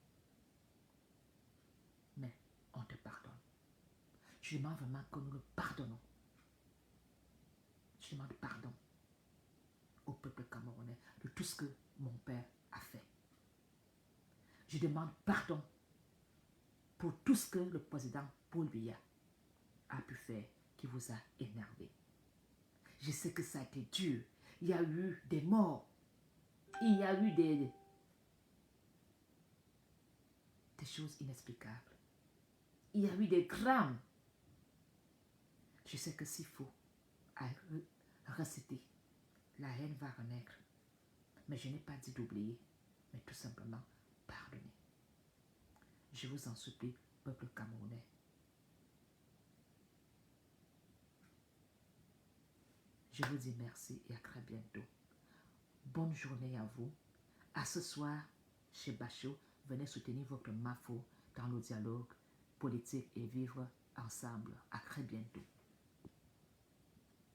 Speaker 1: mais on te pardonne. Je demande vraiment que nous le pardonnons. Je demande pardon au peuple camerounais de tout ce que mon père a fait. Je demande pardon pour tout ce que le président Paul Biya a pu faire qui vous a énervé. Je sais que ça a été dur. Il y a eu des morts. Il y a eu des choses inexplicables. Il y a eu des drames. Je sais que s'il faut reciter, la haine va renaître. Mais je n'ai pas dit d'oublier, mais tout simplement pardonner. Je vous en supplie, peuple camerounais. Je vous dis merci et à très bientôt. Bonne journée à vous. À ce soir, chez Bachot, venez soutenir votre Mafo dans le dialogue politique et vivre ensemble. À très bientôt.